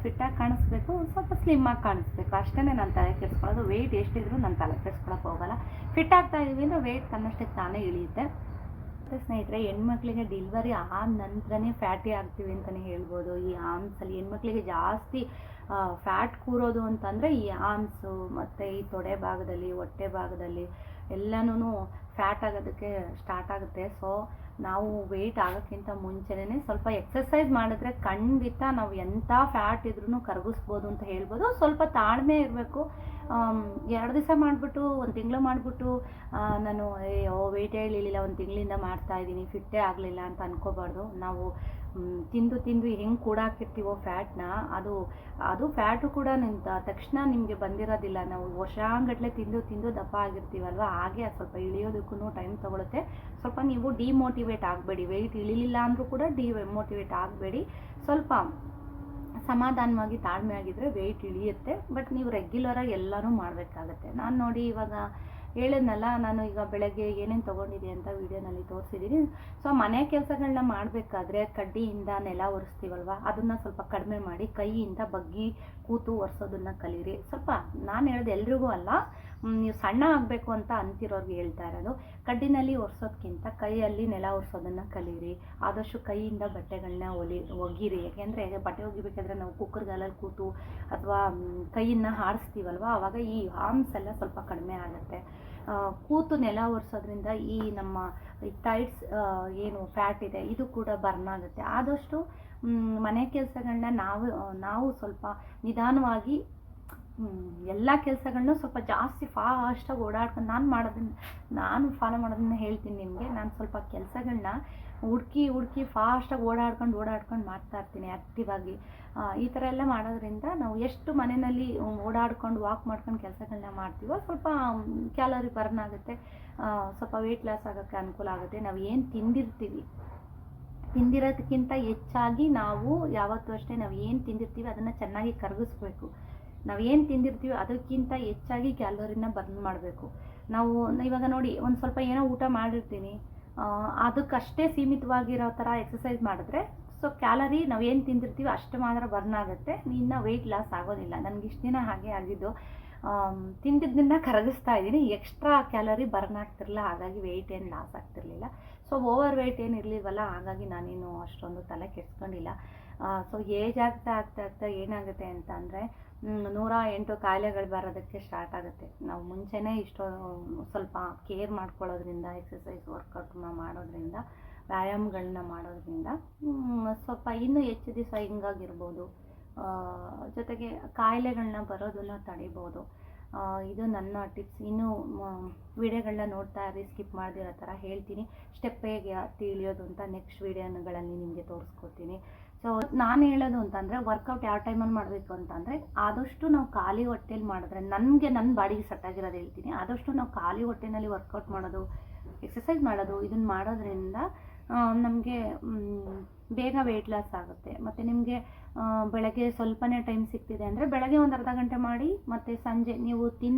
ಫಿಟ್ಟಾಗಿ ಕಾಣಿಸ್ಬೇಕು, ಸ್ವಲ್ಪ ಸ್ಲಿಮ್ಮಾಗಿ ಕಾಣಿಸ್ಬೇಕು, ಅಷ್ಟೇ ನಾನು ತಲೆ ಕೆಡಿಸ್ಕೊಳ್ಳೋದು. ವೆಯ್ಟ್ ಎಷ್ಟಿದ್ರು ನಾನು ತಲೆ ಕೆಡಿಸ್ಕೊಳಕ್ಕೆ ಹೋಗಲ್ಲ. ಫಿಟ್ ಆಗ್ತಾ ಇದೀವಿ ಅಂದರೆ ವೆಯ್ಟ್ ತನ್ನಷ್ಟಕ್ಕೆ ತಾನೇ ಇಳಿಯುತ್ತೆ. ಮತ್ತು ಸ್ನೇಹಿತರೆ, ಹೆಣ್ಮಕ್ಳಿಗೆ ಡೆಲಿವರಿ ಆದ ನಂತರನೇ ಫ್ಯಾಟಿ ಆಗ್ತೀವಿ ಅಂತಲೇ ಹೇಳ್ಬೋದು. ಈ ಆರ್ಮ್ಸಲ್ಲಿ ಹೆಣ್ಮಕ್ಳಿಗೆ ಜಾಸ್ತಿ ಫ್ಯಾಟ್ ಕೂರೋದು ಅಂತಂದರೆ ಈ ಆರ್ಮ್ಸು ಮತ್ತು ಈ ತೊಡೆ ಭಾಗದಲ್ಲಿ, ಹೊಟ್ಟೆ ಭಾಗದಲ್ಲಿ ಎಲ್ಲನೂ ಫ್ಯಾಟ್ ಆಗೋದಕ್ಕೆ ಸ್ಟಾರ್ಟ್ ಆಗುತ್ತೆ. ಸೊ ನಾವು ವೆಯ್ಟ್ ಆಗೋಕ್ಕಿಂತ ಮುಂಚೆನೇ ಸ್ವಲ್ಪ ಎಕ್ಸಸೈಸ್ ಮಾಡಿದ್ರೆ ಖಂಡಿತ ನಾವು ಎಂಥ ಫ್ಯಾಟ್ ಇದ್ರೂ ಕರಗಿಸ್ಬೋದು ಅಂತ ಹೇಳ್ಬೋದು. ಸ್ವಲ್ಪ ತಾಳ್ಮೆ ಇರಬೇಕು. 2 ದಿವಸ ಮಾಡಿಬಿಟ್ಟು 1 ತಿಂಗಳು ಮಾಡಿಬಿಟ್ಟು ನಾನು ವೆಯ್ಟೇ ಇಳಿಲಿಲ್ಲ, 1 ತಿಂಗಳಿಂದ ಮಾಡ್ತಾಯಿದ್ದೀನಿ, ಫಿಟ್ಟೇ ಆಗಲಿಲ್ಲ ಅಂತ ಅನ್ಕೋಬಾರ್ದು. ನಾವು ತಿಂದು ಹೆಂಗೆ ಕೂಡಾಕಿರ್ತೀವೋ ಫ್ಯಾಟ್ನ, ಅದು ಫ್ಯಾಟು ಕೂಡ ತಕ್ಷಣ ನಿಮಗೆ ಬಂದಿರೋದಿಲ್ಲ. ನಾವು ವರ್ಷಾಂಗಟ್ಲೆ ತಿಂದು ದಪ್ಪ ಆಗಿರ್ತೀವಲ್ವ, ಹಾಗೆ ಅದು ಸ್ವಲ್ಪ ಇಳಿಯೋದಕ್ಕೂ ಟೈಮ್ ತೊಗೊಳುತ್ತೆ. ಸ್ವಲ್ಪ ನೀವು ಡಿಮೋಟಿವೇಟ್ ಆಗಬೇಡಿ. ವೆಯ್ಟ್ ಇಳಿಲಿಲ್ಲ ಅಂದರೂ ಕೂಡ ಡಿಮೋಟಿವೇಟ್ ಆಗಬೇಡಿ. ಸ್ವಲ್ಪ ಸಮಾಧಾನವಾಗಿ ತಾಳ್ಮೆ ಆಗಿದ್ದರೆ ವೆಯ್ಟ್ ಇಳಿಯುತ್ತೆ. ಬಟ್ ನೀವು ರೆಗ್ಯುಲರಾಗಿ ಎಲ್ಲನೂ ಮಾಡಬೇಕಾಗತ್ತೆ. ನಾನು ನೋಡಿ ಇವಾಗ ಹೇಳಿದ್ನಲ್ಲ, ನಾನು ಈಗ ಬೆಳಗ್ಗೆ ಏನೇನು ತೊಗೊಂಡಿದ್ದೆ ಅಂತ ವೀಡಿಯೋನಲ್ಲಿ ತೋರಿಸಿದ್ದೀನಿ. ಸೊ ಮನೆ ಕೆಲಸಗಳನ್ನ ಮಾಡಬೇಕಾದ್ರೆ ಕಡ್ಡಿಯಿಂದ ನೆಲ ಒರೆಸ್ತೀವಲ್ವ, ಅದನ್ನು ಸ್ವಲ್ಪ ಕಡಿಮೆ ಮಾಡಿ ಕೈಯಿಂದ ಬಗ್ಗಿ ಕೂತು ಒರೆಸೋದನ್ನು ಕಲೀರಿ. ಸ್ವಲ್ಪ ನಾನು ಹೇಳೋದು ಎಲ್ರಿಗೂ ಅಲ್ಲ, ನೀವು ಸಣ್ಣ ಆಗಬೇಕು ಅಂತ ಅಂತಿರೋರ್ಗೆ ಹೇಳ್ತಾ ಇರೋದು. ಕಡ್ಡಿನಲ್ಲಿ ಒರೆಸೋದ್ಕಿಂತ ಕೈಯಲ್ಲಿ ನೆಲ ಒರೆಸೋದನ್ನು ಕಲೀರಿ. ಆದಷ್ಟು ಕೈಯಿಂದ ಬಟ್ಟೆಗಳನ್ನ ಒಗಿರಿ. ಯಾಕೆಂದರೆ ಬಟ್ಟೆ ಒಗಿಬೇಕಾದ್ರೆ ನಾವು ಕುಕ್ಕರ್ಗಾಲಲ್ಲಿ ಕೂತು ಅಥವಾ ಕೈಯನ್ನು ಆಡಿಸ್ತೀವಲ್ವ, ಆವಾಗ ಈ ಆರ್ಮ್ಸ್ ಎಲ್ಲ ಸ್ವಲ್ಪ ಕಡಿಮೆ ಆಗುತ್ತೆ. ಕೂತು ನೆಲ ಒರೆಸೋದ್ರಿಂದ ಈ ನಮ್ಮ ಟೈಟ್ಸ್ ಏನು ಫ್ಯಾಟ್ ಇದೆ ಇದು ಕೂಡ ಬರ್ನ್ ಆಗುತ್ತೆ. ಆದಷ್ಟು ಮನೆ ಕೆಲಸಗಳನ್ನ ನಾವು ಸ್ವಲ್ಪ ನಿಧಾನವಾಗಿ ಎಲ್ಲ ಕೆಲಸಗಳನ್ನೂ ಸ್ವಲ್ಪ ಜಾಸ್ತಿ ಫಾಸ್ಟಾಗಿ ಓಡಾಡ್ಕೊಂಡು ನಾನು ಫಾಲೋ ಮಾಡೋದನ್ನ ಹೇಳ್ತೀನಿ ನಿಮಗೆ. ನಾನು ಸ್ವಲ್ಪ ಕೆಲಸಗಳನ್ನ ಹುಡುಕಿ ಫಾಸ್ಟಾಗಿ ಓಡಾಡ್ಕೊಂಡು ಮಾಡ್ತಾ ಇರ್ತೀನಿ ಆ್ಯಕ್ಟಿವ್ ಆಗಿ. ಈ ಥರ ಎಲ್ಲ ಮಾಡೋದ್ರಿಂದ ನಾವು ಎಷ್ಟು ಮನೆಯಲ್ಲಿ ಓಡಾಡ್ಕೊಂಡು ವಾಕ್ ಮಾಡ್ಕೊಂಡು ಕೆಲಸಗಳನ್ನ ಮಾಡ್ತೀವೋ ಸ್ವಲ್ಪ ಕ್ಯಾಲರಿ ಬರ್ನ್ ಆಗುತ್ತೆ, ಸ್ವಲ್ಪ ವೆಯ್ಟ್ ಲಾಸ್ ಆಗೋಕ್ಕೆ ಅನುಕೂಲ ಆಗುತ್ತೆ. ನಾವು ಏನು ತಿಂದಿರೋದಕ್ಕಿಂತ ಹೆಚ್ಚಾಗಿ ನಾವು ಯಾವತ್ತೂ ಅಷ್ಟೇ ನಾವು ಏನು ತಿಂದಿರ್ತೀವಿ ಅದನ್ನು ಚೆನ್ನಾಗಿ ಕರಗಿಸ್ಬೇಕು. ನಾವು ಏನು ತಿಂದಿರ್ತೀವಿ ಅದಕ್ಕಿಂತ ಹೆಚ್ಚಾಗಿ ಕ್ಯಾಲೋರಿನ ಬರ್ನ್ ಮಾಡಬೇಕು. ನಾವು ಇವಾಗ ನೋಡಿ, ಒಂದು ಸ್ವಲ್ಪ ಏನೋ ಊಟ ಮಾಡಿರ್ತೀನಿ, ಅದಕ್ಕಷ್ಟೇ ಸೀಮಿತವಾಗಿರೋ ಥರ ಎಕ್ಸಸೈಸ್ ಮಾಡಿದ್ರೆ ಸೊ ಕ್ಯಾಲರಿ ನಾವು ಏನು ತಿಂದಿರ್ತೀವಿ ಅಷ್ಟು ಮಾತ್ರ ಬರ್ನ್ ಆಗುತ್ತೆ, ಇನ್ನು ವೆಯ್ಟ್ ಲಾಸ್ ಆಗೋದಿಲ್ಲ. ನನಗೆ ಇಷ್ಟು ದಿನ ಹಾಗೆ ಆಗಿದ್ದು. ತಿಂದಿದ್ದನ್ನ ಕರಗಿಸ್ತಾ ಇದ್ದೀನಿ, ಎಕ್ಸ್ಟ್ರಾ ಕ್ಯಾಲರಿ ಬರ್ನ್ ಆಗ್ತಿರಲಿಲ್ಲ, ಹಾಗಾಗಿ ವೆಯ್ಟ್ ಏನು ಲಾಸ್ ಆಗ್ತಿರ್ಲಿಲ್ಲ. ಸೊ ಓವರ್ ವೆಯ್ಟ್ ಏನು ಇರಲಿಲ್ವಲ್ಲ, ಹಾಗಾಗಿ ನಾನೇನು ಅಷ್ಟೊಂದು ತಲೆ ಕೆಡಿಸ್ಕೊಂಡಿಲ್ಲ. ಸೊ ಏಜ್ ಆಗ್ತಾ ಏನಾಗುತ್ತೆ ಅಂತ ಅಂದರೆ 108 ಕಾಯಿಲೆಗಳು ಬರೋದಕ್ಕೆ ಸ್ಟಾರ್ಟ್ ಆಗುತ್ತೆ. ನಾವು ಮುಂಚೆನೇ ಸ್ವಲ್ಪ ಕೇರ್ ಮಾಡ್ಕೊಳ್ಳೋದ್ರಿಂದ, ಎಕ್ಸಸೈಸ್ ವರ್ಕೌಟ್ ಮಾಡೋದ್ರಿಂದ, ವ್ಯಾಯಾಮಗಳನ್ನ ಮಾಡೋದ್ರಿಂದ ಸ್ವಲ್ಪ ಇನ್ನೂ ಹೆಚ್ಚು ದಿವಸ ಹಿಂಗಾಗಿರ್ಬೋದು. ಜೊತೆಗೆ ಕಾಯಿಲೆಗಳನ್ನ ಬರೋದನ್ನ ತಡಿಬೋದು. ಇದು ನನ್ನ ಟಿಪ್ಸ್. ಇನ್ನೂ ವಿಡಿಯೋಗಳನ್ನ ನೋಡ್ತಾ ಇರಿ, ಸ್ಕಿಪ್ ಮಾಡ್ದಿರೋ ಥರ ಹೇಳ್ತೀನಿ. ಸ್ಟೆಪ್ ಹೇಗೆ ತಿಳಿಯೋದು ಅಂತ ನೆಕ್ಸ್ಟ್ ವಿಡಿಯೋಗಳಲ್ಲಿ ನಿಮಗೆ ತೋರಿಸ್ಕೊಡ್ತೀನಿ. ಸೊ ನಾನು ಹೇಳೋದು ಅಂತಂದರೆ, ವರ್ಕೌಟ್ ಯಾವ ಟೈಮಲ್ಲಿ ಮಾಡಬೇಕು ಅಂತಂದರೆ, ಆದಷ್ಟು ನಾವು ಖಾಲಿ ಹೊಟ್ಟೆಲಿ ಮಾಡಿದ್ರೆ, ನನ್ನ ಬಾಡಿಗೆ ಸೆಟ್ಟಾಗಿರೋದು ಹೇಳ್ತೀನಿ, ಆದಷ್ಟು ನಾವು ಖಾಲಿ ಹೊಟ್ಟೆನಲ್ಲಿ ವರ್ಕೌಟ್ ಮಾಡೋದು, ಎಕ್ಸಸೈಸ್ ಮಾಡೋದು, ಇದನ್ನು ಮಾಡೋದ್ರಿಂದ ನಮಗೆ ಬೇಗ ವೆಯ್ಟ್ ಲಾಸ್ ಆಗುತ್ತೆ. ಮತ್ತು ನಿಮಗೆ ಬೆಳಗ್ಗೆ ಸ್ವಲ್ಪನೇ ಟೈಮ್ ಸಿಗ್ತಿದೆ ಅಂದರೆ ಬೆಳಗ್ಗೆ ಒಂದು ಅರ್ಧ ಗಂಟೆ ಮಾಡಿ, ಮತ್ತು ಸಂಜೆ ನೀವು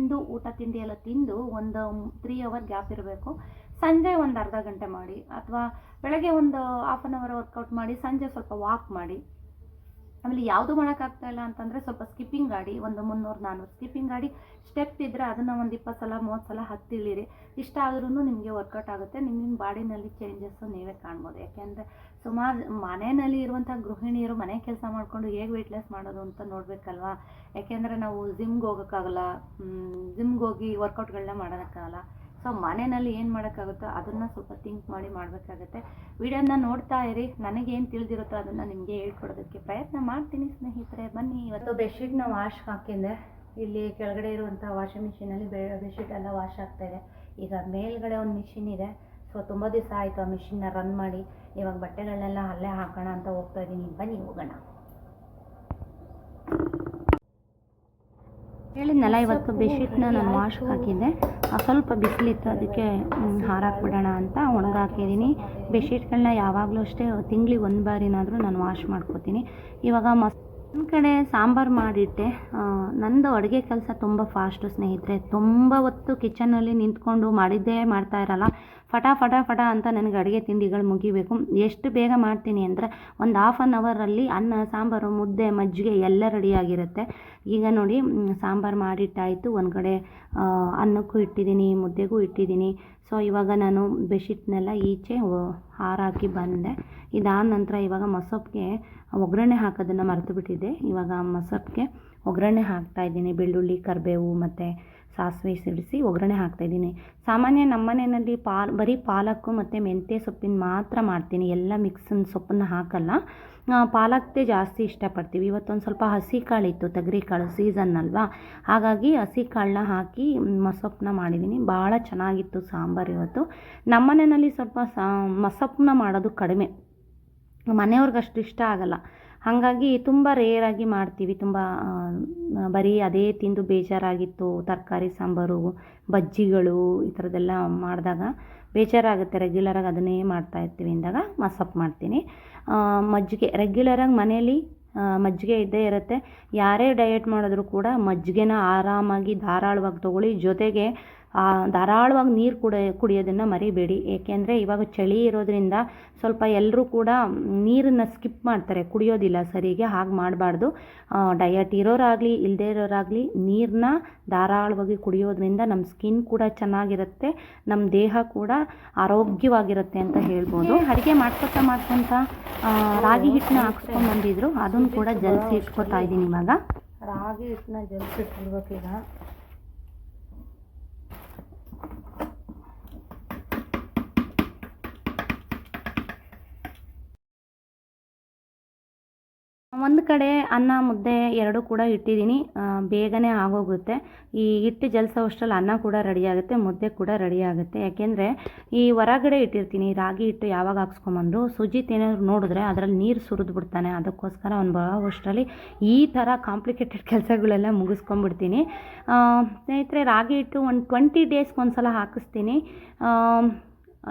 ಊಟ ತಿಂಡಿ ಎಲ್ಲ ತಿಂದು ಒಂದು 3 ಅವರ್ ಗ್ಯಾಪ್ ಇರಬೇಕು. ಸಂಜೆ ಒಂದು ಅರ್ಧ ಗಂಟೆ ಮಾಡಿ, ಅಥವಾ ಬೆಳಗ್ಗೆ ಒಂದು ಹಾಫ್ ಆನ್ ಅವರ್ ವರ್ಕೌಟ್ ಮಾಡಿ, ಸಂಜೆ ಸ್ವಲ್ಪ ವಾಕ್ ಮಾಡಿ. ಆಮೇಲೆ ಯಾವುದು ಮಾಡೋಕ್ಕಾಗ್ತಾ ಇಲ್ಲ ಅಂತಂದರೆ ಸ್ವಲ್ಪ ಸ್ಕಿಪ್ಪಿಂಗ್ ಆಡಿ, ಒಂದು 300-400 ಸ್ಕಿಪ್ಪಿಂಗ್ ಆಡಿ. ಸ್ಟೆಪ್ ಇದ್ದರೆ ಅದನ್ನು ಒಂದು 20 ಸಲ 30 ಸಲ ಹತ್ತಿಳಿರಿ. ಇಷ್ಟ ಆದ್ರೂ ನಿಮಗೆ ವರ್ಕೌಟ್ ಆಗುತ್ತೆ. ನಿಮ್ಮ ಬಾಡಿನಲ್ಲಿ ಚೇಂಜಸ್ಸು ನೀವೇ ಕಾಣ್ಬೋದು. ಯಾಕೆಂದರೆ ಸುಮಾರು ಮನೆಯಲ್ಲಿ ಇರುವಂಥ ಗೃಹಿಣಿಯರು ಮನೆ ಕೆಲಸ ಮಾಡಿಕೊಂಡು ಹೇಗೆ ವೆಯ್ಟ್ ಲಾಸ್ ಮಾಡೋದು ಅಂತ ನೋಡಬೇಕಲ್ವಾ. ಯಾಕೆಂದರೆ ನಾವು ಜಿಮ್ಗೆ ಹೋಗೋಕ್ಕಾಗಲ್ಲ, ಜಿಮ್ಗೆ ಹೋಗಿ ವರ್ಕೌಟ್ಗಳನ್ನ ಮಾಡೋಕ್ಕಾಗಲ್ಲ. ಸೊ ಮನೆಯಲ್ಲಿ ಏನು ಮಾಡೋಕ್ಕಾಗುತ್ತೋ ಅದನ್ನು ಸ್ವಲ್ಪ ಥಿಂಕ್ ಮಾಡಿ ಮಾಡಬೇಕಾಗತ್ತೆ. ವಿಡಿಯೋನ ನೋಡ್ತಾ ಇರಿ, ನನಗೇನು ತಿಳಿದಿರುತ್ತೋ ಅದನ್ನು ನಿಮಗೆ ಹೇಳ್ಕೊಡೋದಕ್ಕೆ ಪ್ರಯತ್ನ ಮಾಡ್ತೀನಿ ಸ್ನೇಹಿತರೆ. ಬನ್ನಿ. ಇವತ್ತು ಬೆಡ್ಶೀಟ್ನ ವಾಶ್ ಹಾಕಿದ್ದೆ. ಇಲ್ಲಿ ಕೆಳಗಡೆ ಇರುವಂಥ ವಾಷಿಂಗ್ ಮಿಷಿನಲ್ಲಿ ಬೆಡ್ಶೀಟ್ ಎಲ್ಲ ವಾಶ್ ಆಗ್ತಾಯಿದೆ. ಈಗ ಮೇಲ್ಗಡೆ ಒಂದು ಮಿಷಿನ್ ಇದೆ. ಸೊ ತುಂಬ ದಿವಸ ಆಯಿತು ಆ ಮಿಷಿನ್ನ ರನ್ ಮಾಡಿ. ಇವಾಗ ಬಟ್ಟೆಗಳನ್ನೆಲ್ಲ ಅಲ್ಲೇ ಹಾಕೋಣ ಅಂತ ಹೋಗ್ತಾ ಇದ್ದೀನಿ. ಬನ್ನಿ ಹೋಗೋಣ. ಹೇಳಿದ್ನಲ್ಲ, ಇವತ್ತು ಬೆಡ್ಶೀಟ್ನ ನಾನು ವಾಶ್ ಹಾಕಿದ್ದೆ. ಸ್ವಲ್ಪ ಬಿಸಿಲಿತ್ತು, ಅದಕ್ಕೆ ಹಾರಾಕ್ಬಿಡೋಣ ಅಂತ ಒಣಗಾಕಿದ್ದೀನಿ. ಬೆಡ್ಶೀಟ್ಗಳನ್ನ ಯಾವಾಗಲೂ ಅಷ್ಟೇ ತಿಂಗಳಿಗೆ 1 ಬಾರಿನಾದರೂ ನಾನು ವಾಶ್ ಮಾಡ್ಕೋತೀನಿ. ಇವಾಗ ಒಂದು ಕಡೆ ಸಾಂಬಾರು ಮಾಡಿಟ್ಟೆ. ನಂದು ಅಡುಗೆ ಕೆಲಸ ತುಂಬ ಫಾಸ್ಟು ಸ್ನೇಹಿತರೆ. ತುಂಬ ಹೊತ್ತು ಕಿಚನಲ್ಲಿ ನಿಂತ್ಕೊಂಡು ಮಾಡಿದ್ದೇ ಮಾಡ್ತಾ ಇರಲ್ಲ. ಫಟ ಫಟ ಫಟ ಅಂತ ನನಗೆ ಅಡುಗೆ ತಿಂಡಿಗಳು ಮುಗಿಬೇಕು. ಎಷ್ಟು ಬೇಗ ಮಾಡ್ತೀನಿ ಅಂದರೆ ಒಂದು ಹಾಫ್ ಆನ್ ಅವರಲ್ಲಿ ಅನ್ನ, ಸಾಂಬಾರು, ಮುದ್ದೆ, ಮಜ್ಜಿಗೆ ಎಲ್ಲ ರೆಡಿಯಾಗಿರುತ್ತೆ. ಈಗ ನೋಡಿ ಸಾಂಬಾರು ಮಾಡಿಟ್ಟಾಯಿತು, ಒಂದು ಕಡೆ ಅನ್ನಕ್ಕೂ ಇಟ್ಟಿದ್ದೀನಿ, ಮುದ್ದೆಗೂ ಇಟ್ಟಿದ್ದೀನಿ. ಸೊ ಇವಾಗ ನಾನು ಬೆಡ್ಶೀಟ್ನೆಲ್ಲ ಈಚೆ ಹಾರಾಕಿ ಬಂದೆ. ಇದಾದ ನಂತರ ಇವಾಗ ಮೊಸಪ್ಗೆ ಒಗ್ಗರಣೆ ಹಾಕೋದನ್ನು ಮರೆತು ಬಿಟ್ಟಿದ್ದೆ. ಇವಾಗ ಮೊಸಪ್ಗೆ ಒಗ್ಗರಣೆ ಹಾಕ್ತಾಯಿದ್ದೀನಿ. ಬೆಳ್ಳುಳ್ಳಿ, ಕರಿಬೇವು ಮತ್ತು ಸಾಸಿವೆ ಸಿಡಿಸಿ ಒಗ್ಗರಣೆ ಹಾಕ್ತಾಯಿದ್ದೀನಿ. ಸಾಮಾನ್ಯ ನಮ್ಮ ಮನೆಯಲ್ಲಿ ಬರೀ ಪಾಲಕ್ಕು ಮತ್ತು ಮೆಂತ್ಯ ಸೊಪ್ಪಿನ ಮಾತ್ರ ಮಾಡ್ತೀನಿ, ಎಲ್ಲ ಮಿಕ್ಸಿನ ಸೊಪ್ಪನ್ನು ಹಾಕಲ್ಲ. ಪಾಲಕ್ದೇ ಜಾಸ್ತಿ ಇಷ್ಟಪಡ್ತೀವಿ. ಇವತ್ತೊಂದು ಸ್ವಲ್ಪ ಹಸಿ ಕಾಳಿತ್ತು, ತೊಗರಿ ಕಾಳು ಸೀಸನ್ ಅಲ್ವಾ, ಹಾಗಾಗಿ ಹಸಿ ಕಾಳನ್ನ ಹಾಕಿ ಮೊಸಪ್ಪನ್ನ ಮಾಡಿದ್ದೀನಿ. ಭಾಳ ಚೆನ್ನಾಗಿತ್ತು ಸಾಂಬಾರು ಇವತ್ತು. ನಮ್ಮ ಮನೆಯಲ್ಲಿ ಸ್ವಲ್ಪ ಮೊಸಪ್ಪನ್ನ ಮಾಡೋದು ಕಡಿಮೆ, ಮನೆಯವ್ರಿಗೆ ಅಷ್ಟು ಇಷ್ಟ ಆಗಲ್ಲ. ಹಾಗಾಗಿ ತುಂಬ ರೇರಾಗಿ ಮಾಡ್ತೀವಿ. ತುಂಬ ಬರೀ ಅದೇ ತಿಂದು ಬೇಜಾರಾಗಿತ್ತು, ತರಕಾರಿ ಸಾಂಬಾರು, ಬಜ್ಜಿಗಳು ಈ ಥರದ್ದೆಲ್ಲ ಮಾಡಿದಾಗ ಬೇಜಾರಾಗುತ್ತೆ. ರೆಗ್ಯುಲರಾಗಿ ಅದನ್ನೇ ಮಾಡ್ತಾಯಿರ್ತೀವಿ ಅಂದಾಗ ಮೊಸಪ್ಪು ಮಾಡ್ತೀನಿ. ಮಜ್ಜಿಗೆ ರೆಗ್ಯುಲರಾಗಿ ಮನೇಲಿ ಮಜ್ಜಿಗೆ ಇದ್ದೇ ಇರುತ್ತೆ. ಯಾರೇ ಡಯಟ್ ಮಾಡಿದ್ರೂ ಕೂಡ ಮಜ್ಜಿಗೆನ ಆರಾಮಾಗಿ ಧಾರಾಳವಾಗಿ ತೊಗೊಳ್ಳಿ. ಜೊತೆಗೆ ಧಾರಾಳವಾಗಿ ನೀರು ಕುಡಿಯೋದನ್ನು ಮರಿಬೇಡಿ. ಏಕೆಂದರೆ ಇವಾಗ ಚಳಿ ಇರೋದ್ರಿಂದ ಸ್ವಲ್ಪ ಎಲ್ಲರೂ ಕೂಡ ನೀರನ್ನು ಸ್ಕಿಪ್ ಮಾಡ್ತಾರೆ, ಕುಡಿಯೋದಿಲ್ಲ ಸರಿಗೆ. ಹಾಗೆ ಮಾಡಬಾರ್ದು. ಡಯಟ್ ಇರೋರಾಗಲಿ ಇಲ್ಲದೇ ಇರೋರಾಗಲಿ ನೀರನ್ನ ಧಾರಾಳವಾಗಿ ಕುಡಿಯೋದ್ರಿಂದ ನಮ್ಮ ಸ್ಕಿನ್ ಕೂಡ ಚೆನ್ನಾಗಿರುತ್ತೆ, ನಮ್ಮ ದೇಹ ಕೂಡ ಆರೋಗ್ಯವಾಗಿರುತ್ತೆ ಅಂತ ಹೇಳ್ಬೋದು. ಅಡುಗೆ ಮಾಡ್ಕೊತ ರಾಗಿ ಹಿಟ್ಟನ್ನ ಹಾಕ್ಸ್ಕೊಂಡ್ಬಂದಿದ್ರು, ಅದನ್ನು ಕೂಡ ಜಲ್ಸಿ ಇಟ್ಕೊತಾ ಇದ್ದೀನಿ. ಇವಾಗ ರಾಗಿ ಹಿಟ್ಟನ್ನ ಜಲ್ಸಿ ಇಟ್ಬಿಡ್ಬೇಕೀಗ. ಒಂದು ಕಡೆ ಅನ್ನ, ಮುದ್ದೆ ಎರಡೂ ಕೂಡ ಇಟ್ಟಿದ್ದೀನಿ. ಬೇಗನೆ ಆಗೋಗುತ್ತೆ. ಈ ಹಿಟ್ಟು ಜಲ್ಸೋ ಅಷ್ಟರಲ್ಲಿ ಅನ್ನ ಕೂಡ ರೆಡಿ ಆಗುತ್ತೆ, ಮುದ್ದೆ ಕೂಡ ರೆಡಿ ಆಗುತ್ತೆ. ಯಾಕೆಂದರೆ ಈ ಹೊರಗಡೆ ಇಟ್ಟಿರ್ತೀನಿ. ರಾಗಿ ಹಿಟ್ಟು ಯಾವಾಗ ಹಾಕ್ಸ್ಕೊಂಬಂದ್ರು ಸುಜಿತ್ ಏನಾದ್ರು ನೋಡಿದ್ರೆ ಅದರಲ್ಲಿ ನೀರು ಸುರಿದು ಬಿಡ್ತಾನೆ. ಅದಕ್ಕೋಸ್ಕರ ಅವ್ನು ಬರೋ ಅಷ್ಟರಲ್ಲಿ ಈ ಥರ ಕಾಂಪ್ಲಿಕೇಟೆಡ್ ಕೆಲಸಗಳೆಲ್ಲ ಮುಗಿಸ್ಕೊಂಡ್ಬಿಡ್ತೀನಿ. ಸ್ನೇಹಿತರೆ, ರಾಗಿ ಹಿಟ್ಟು ಒಂದು 20 ಡೇಸ್ಗೆ ಒಂದು ಸಲ ಹಾಕಿಸ್ತೀನಿ.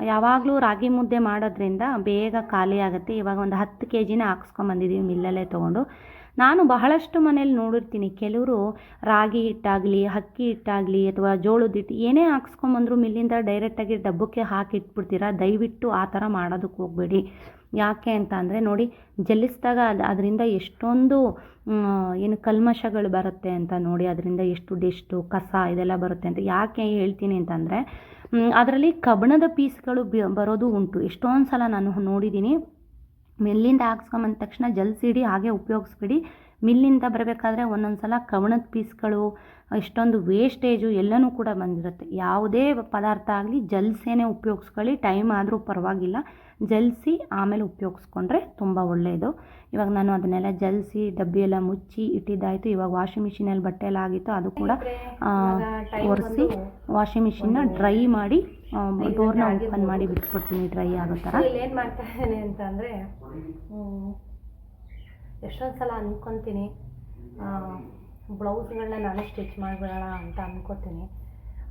ಯಾವಾಗಲೂ ರಾಗಿ ಮುದ್ದೆ ಮಾಡೋದ್ರಿಂದ ಬೇಗ ಖಾಲಿ ಆಗುತ್ತೆ. ಇವಾಗ ಒಂದು 10 kgನ ಹಾಕ್ಸ್ಕೊಂಬಂದಿದ್ದೀವಿ ಮಿಲ್ಲಲ್ಲೇ ತೊಗೊಂಡು. ನಾನು ಬಹಳಷ್ಟು ಮನೇಲಿ ನೋಡಿರ್ತೀನಿ, ಕೆಲವರು ರಾಗಿ ಹಿಟ್ಟಾಗಲಿ, ಅಕ್ಕಿ ಹಿಟ್ಟಾಗಲಿ ಅಥವಾ ಜೋಳದ ಹಿಟ್ಟು ಏನೇ ಹಾಕ್ಸ್ಕೊಂಬಂದ್ರು ಮಿಲ್ಲಿಂದ ಡೈರೆಕ್ಟಾಗಿ ಡಬ್ಬಕ್ಕೆ ಹಾಕಿ ಇಟ್ಬಿಡ್ತೀರಾ. ದಯವಿಟ್ಟು ಆ ಥರ ಮಾಡೋದಕ್ಕೆ ಹೋಗಬೇಡಿ. ಯಾಕೆ ಅಂತ ಅಂದರೆ ನೋಡಿ, ಜಲ್ಲಿಸಿದಾಗ ಅದರಿಂದ ಎಷ್ಟೊಂದು ಏನು ಕಲ್ಮಶಗಳು ಬರುತ್ತೆ ಅಂತ ನೋಡಿ. ಅದರಿಂದ ಎಷ್ಟು ಡೆಸ್ಟು, ಕಸ ಇದೆಲ್ಲ ಬರುತ್ತೆ ಅಂತ ಯಾಕೆ ಹೇಳ್ತೀನಿ ಅಂತಂದರೆ, ಅದರಲ್ಲಿ ಕಬ್ಬಿಣದ ಪೀಸ್ಗಳು ಬರೋದು ಉಂಟು. ಎಷ್ಟೊಂದು ಸಲ ನಾನು ನೋಡಿದ್ದೀನಿ. ಮಿಲ್ಲಿಂದ ಹಾಕ್ಸ್ಕೊಂಬಂದ ತಕ್ಷಣ ಜಲ್ಸಿಡಿ, ಹಾಗೆ ಉಪಯೋಗಿಸ್ಬಿಡಿ. ಮಿಲ್ಲಿಂದ ಬರಬೇಕಾದ್ರೆ ಒಂದೊಂದು ಸಲ ಕಬ್ಬಿಣದ ಪೀಸ್ಗಳು, ಎಷ್ಟೊಂದು ವೇಸ್ಟೇಜು ಎಲ್ಲನೂ ಕೂಡ ಬಂದಿರುತ್ತೆ. ಯಾವುದೇ ಪದಾರ್ಥ ಆಗಲಿ ಜಲ್ಸೇನೆ ಉಪಯೋಗಿಸ್ಕೊಳ್ಳಿ. ಟೈಮ್ ಆದರೂ ಪರವಾಗಿಲ್ಲ, ಜಲ್ಸಿ ಆಮೇಲೆ ಉಪಯೋಗಿಸ್ಕೊಂಡ್ರೆ ತುಂಬ ಒಳ್ಳೆಯದು. ಇವಾಗ ನಾನು ಅದನ್ನೆಲ್ಲ ಜಲ್ಸಿ ಡಬ್ಬಿ ಎಲ್ಲ ಮುಚ್ಚಿ ಇಟ್ಟಿದ್ದಾಯಿತು. ಇವಾಗ ವಾಷಿಂಗ್ ಮಿಷಿನಲ್ಲಿ ಬಟ್ಟೆ ಎಲ್ಲ ಆಗಿತ್ತು, ಅದು ಕೂಡ ಒರೆಸಿ ವಾಷಿಂಗ್ ಮಿಷಿನ್ನ ಡ್ರೈ ಮಾಡಿ ಡೋರ್ನ ಓಪನ್ ಮಾಡಿ ಬಿಟ್ಕೊಡ್ತೀನಿ ಡ್ರೈ ಆಗೋ ಥರ. ಏನು ಮಾಡ್ತಾ ಇದ್ದೇನೆ ಅಂತಂದರೆ, ಎಷ್ಟೊಂದು ಸಲ ಅಂದ್ಕೊತೀನಿ ಬ್ಲೌಸ್ಗಳನ್ನ ನಾನು ಸ್ಟಿಚ್ ಮಾಡಿಬಿಡೋಣ ಅಂತ ಅಂದ್ಕೊತೀನಿ.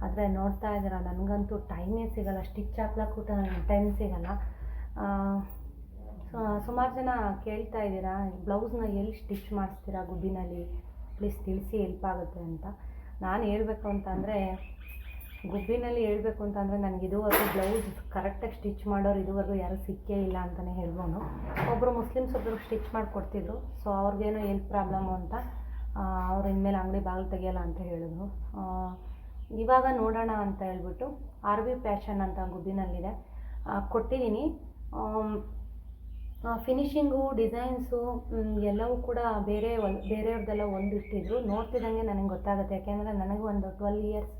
ಆದರೆ ನೋಡ್ತಾ ಇದ್ದೀರಾ, ನನಗಂತೂ ಟೈಮೇ ಸಿಗೋಲ್ಲ, ಸ್ಟಿಚ್ ಹಾಕ್ಲಿಕ್ಕೂ ಟೈಮ್ ಸಿಗೋಲ್ಲ. ಸುಮಾರು ಜನ ಕೇಳ್ತಾ ಇದ್ದೀರಾ, ಬ್ಲೌಸ್ನ ಎಲ್ಲಿ ಸ್ಟಿಚ್ ಮಾಡಿಸ್ತೀರಾ ಗುಬ್ಬಿನಲ್ಲಿ, ಪ್ಲೀಸ್ ತಿಳಿಸಿ, ಹೆಲ್ಪ್ ಆಗುತ್ತೆ ಅಂತ. ನಾನು ಹೇಳಬೇಕು ಅಂತಂದರೆ, ಗುಬ್ಬಿನಲ್ಲಿ ಹೇಳಬೇಕು ಅಂತಂದರೆ ನನಗೆ ಇದುವರೆಗೂ ಬ್ಲೌಸ್ ಕರೆಕ್ಟಾಗಿ ಸ್ಟಿಚ್ ಮಾಡೋರು ಇದುವರೆಗೂ ಯಾರೂ ಸಿಕ್ಕೇ ಇಲ್ಲ ಅಂತಲೇ ಹೇಳ್ಬೋದು. ಒಬ್ಬರು ಮುಸ್ಲಿಮ್ಸ್ ಒಬ್ಬರು ಸ್ಟಿಚ್ ಮಾಡಿಕೊಡ್ತಿದ್ರು. ಸೊ ಅವ್ರಿಗೇನೋ ಏನು ಪ್ರಾಬ್ಲಮ್ಮು ಅಂತ ಅವ್ರು ಇನ್ಮೇಲೆ ಅಂಗಡಿ ಬಾಗಿಲು ತೆಗಿಯೋಲ್ಲ ಅಂತ ಹೇಳಿದ್ರು. ಇವಾಗ ನೋಡೋಣ ಅಂತ ಹೇಳ್ಬಿಟ್ಟು RV ಫ್ಯಾಷನ್ ಅಂತ ಗುಬ್ಬಿನಲ್ಲಿದೆ, ಕೊಟ್ಟಿದ್ದೀನಿ. ಫಿನಿಷಿಂಗು, ಡಿಸೈನ್ಸು ಎಲ್ಲವೂ ಕೂಡ ಬೇರೆಯವ್ರದ್ದೆಲ್ಲ ಒಂದು ಇಟ್ಟಿದ್ರು. ನೋಡ್ತಿದ್ದಂಗೆ ನನಗೆ ಗೊತ್ತಾಗುತ್ತೆ. ಯಾಕೆಂದರೆ ನನಗೂ ಒಂದು 12 ಇಯರ್ಸ್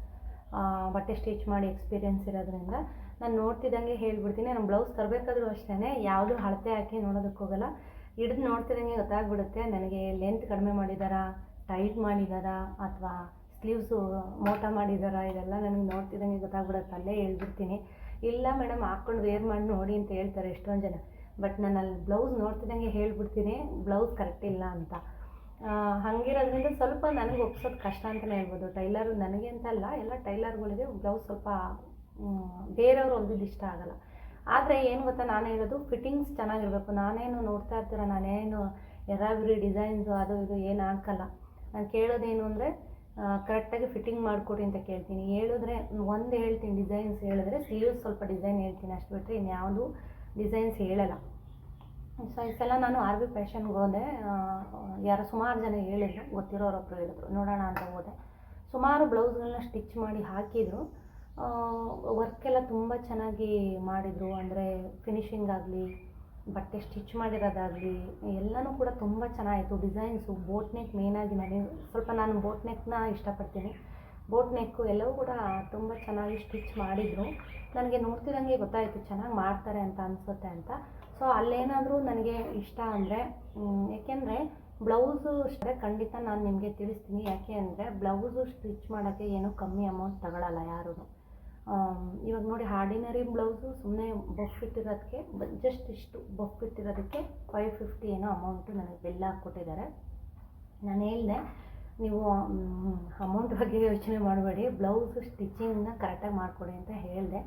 ಬಟ್ಟೆ ಸ್ಟಿಚ್ ಮಾಡಿ ಎಕ್ಸ್ಪೀರಿಯೆನ್ಸ್ ಇರೋದ್ರಿಂದ ನಾನು ನೋಡ್ತಿದ್ದಂಗೆ ಹೇಳ್ಬಿಡ್ತೀನಿ. ನಾನು ಬ್ಲೌಸ್ ತರಬೇಕಾದ್ರೂ ಅಷ್ಟೇ ಯಾವುದೂ ಅಳತೆ ಹಾಕಿ ನೋಡೋದಕ್ಕೆ ಹೋಗಲ್ಲ. ಹಿಡಿದು ನೋಡ್ತಿದ್ದಂಗೆ ಗೊತ್ತಾಗ್ಬಿಡುತ್ತೆ ನನಗೆ ಲೆಂತ್ ಕಡಿಮೆ ಮಾಡಿದಾರಾ, ಟೈಟ್ ಮಾಡಿದಾರಾ, ಅಥವಾ ಸ್ಲೀವ್ಸು ಮೋಟ ಮಾಡಿದಾರಾ, ಇದೆಲ್ಲ ನನಗೆ ನೋಡ್ತಿದ್ದಂಗೆ ಗೊತ್ತಾಗ್ಬಿಡುತ್ತೆ. ಅಲ್ಲೇ ಹೇಳ್ಬಿಡ್ತೀನಿ, ಇಲ್ಲ ಮೇಡಮ್ ಹಾಕ್ಕೊಂಡು ವೇರ್ ಮಾಡಿ ನೋಡಿ ಅಂತ ಹೇಳ್ತಾರೆ ಎಷ್ಟೊಂದು ಜನ. ಬಟ್ ನಾನು ಅಲ್ಲಿ ಬ್ಲೌಸ್ ನೋಡ್ತಿದ್ದಂಗೆ ಹೇಳ್ಬಿಡ್ತೀನಿ ಬ್ಲೌಸ್ ಕರೆಕ್ಟ್ ಇಲ್ಲ ಅಂತ. ಹಾಗಿರೋದ್ರಿಂದ ಸ್ವಲ್ಪ ನನಗೆ ಒಪ್ಸೋದು ಕಷ್ಟ ಅಂತಲೇ ಹೇಳ್ಬೋದು. ಟೈಲರು ನನಗೆ ಅಂತಲ್ಲ, ಎಲ್ಲ ಟೈಲರ್ಗಳಿಗೆ ಬ್ಲೌಸ್ ಸ್ವಲ್ಪ ಬೇರೆಯವ್ರು ಹೊಲ್ದಿದ್ದು ಇಷ್ಟ ಆಗೋಲ್ಲ. ಆದರೆ ಏನು ಗೊತ್ತಾ, ನಾನು ಹೇಳೋದು ಫಿಟ್ಟಿಂಗ್ಸ್ ಚೆನ್ನಾಗಿರಬೇಕು. ನಾನೇನು ನೋಡ್ತಾ ಇರ್ತೀರ, ನಾನೇನು ಎರಾಬಿರಿ ಡಿಸೈನ್ಸು ಅದು ಇದು ಏನು ಹಾಕಲ್ಲ. ನಾನು ಕೇಳೋದೇನು ಅಂದರೆ ಕರೆಕ್ಟಾಗಿ ಫಿಟ್ಟಿಂಗ್ ಮಾಡಿಕೊಡಿ ಅಂತ ಕೇಳ್ತೀನಿ. ಹೇಳಿದ್ರೆ ಒಂದು ಹೇಳ್ತೀನಿ, ಡಿಸೈನ್ಸ್ ಹೇಳಿದ್ರೆ ಸ್ಲೀವ್ಸ್ ಸ್ವಲ್ಪ ಡಿಸೈನ್ ಹೇಳ್ತೀನಿ, ಅಷ್ಟು ಬಿಟ್ಟರೆ ಇನ್ಯಾವುದು ಡಿಸೈನ್ಸ್ ಹೇಳಲ್ಲ. ಸೊ ಈ ಸಲ ನಾನು ಆರ್ ವಿ ಫ್ಯಾಷನ್ಗೆ ಹೋದೆ. ಯಾರೋ ಸುಮಾರು ಜನ ಹೇಳಿದ್ರು, ಗೊತ್ತಿರೋರೊಬ್ಬರು ಹೇಳಿದ್ರು, ನೋಡೋಣ ಅಂತ ಹೋದೆ. ಸುಮಾರು ಬ್ಲೌಸ್ಗಳನ್ನ ಸ್ಟಿಚ್ ಮಾಡಿ ಹಾಕಿದರು. ವರ್ಕೆಲ್ಲ ತುಂಬ ಚೆನ್ನಾಗಿ ಮಾಡಿದರು. ಅಂದರೆ ಫಿನಿಶಿಂಗ್ ಆಗಲಿ, ಬಟ್ಟೆ ಸ್ಟಿಚ್ ಮಾಡಿರೋದಾಗಲಿ ಎಲ್ಲನೂ ಕೂಡ ತುಂಬ ಚೆನ್ನಾಗಿತ್ತು. ಡಿಸೈನ್ಸು ಬೋಟ್ ನೆಕ್ ಮೇಯ್ನಾಗಿ ನಾನು ಬೋಟ್ ನೆಕ್ನ ಇಷ್ಟಪಡ್ತೀನಿ. ಬೋಟ್ ನೆಕ್ಕು ಎಲ್ಲವೂ ಕೂಡ ತುಂಬ ಚೆನ್ನಾಗಿ ಸ್ಟಿಚ್ ಮಾಡಿದರು. ನನಗೆ ನೋಡ್ತಿರಂಗೆ ಗೊತ್ತಾಯಿತು ಚೆನ್ನಾಗಿ ಮಾಡ್ತಾರೆ ಅಂತ ಅನಿಸುತ್ತೆ ಅಂತ. ಸೊ ಅಲ್ಲೇನಾದರೂ ನನಗೆ ಇಷ್ಟ ಅಂದರೆ, ಏಕೆಂದರೆ ಬ್ಲೌಸು ಅಷ್ಟೇ ಖಂಡಿತ ನಾನು ನಿಮಗೆ ತಿಳಿಸ್ತೀನಿ. ಯಾಕೆ ಅಂದರೆ ಬ್ಲೌಸು ಸ್ಟಿಚ್ ಮಾಡೋಕ್ಕೆ ಏನೂ ಕಮ್ಮಿ ಅಮೌಂಟ್ ತಗೊಳ್ಳಲ್ಲ ಯಾರೂ. ಇವಾಗ ನೋಡಿ, ಆರ್ಡಿನರಿ ಬ್ಲೌಸು ಸುಮ್ಮನೆ ಬಫ್ ಇಟ್ಟಿರೋದಕ್ಕೆ ಜಸ್ಟ್ ಇಷ್ಟು ಬಫ್ ಇಟ್ಟಿರೋದಕ್ಕೆ 550 ಏನೋ ಅಮೌಂಟು ನನಗೆ ಬಿಲ್ ಹಾಕ್ಕೊಟ್ಟಿದ್ದಾರೆ. ನಾನು ಹೇಳಿದೆ, ನೀವು ಅಮೌಂಟ್ ಬಗ್ಗೆ ಯೋಚನೆ ಮಾಡಬೇಡಿ, ಬ್ಲೌಸು ಸ್ಟಿಚಿಂಗ್ನ ಕರೆಕ್ಟಾಗಿ ಮಾಡಿಕೊಡಿ ಅಂತ ಹೇಳಿದೆ.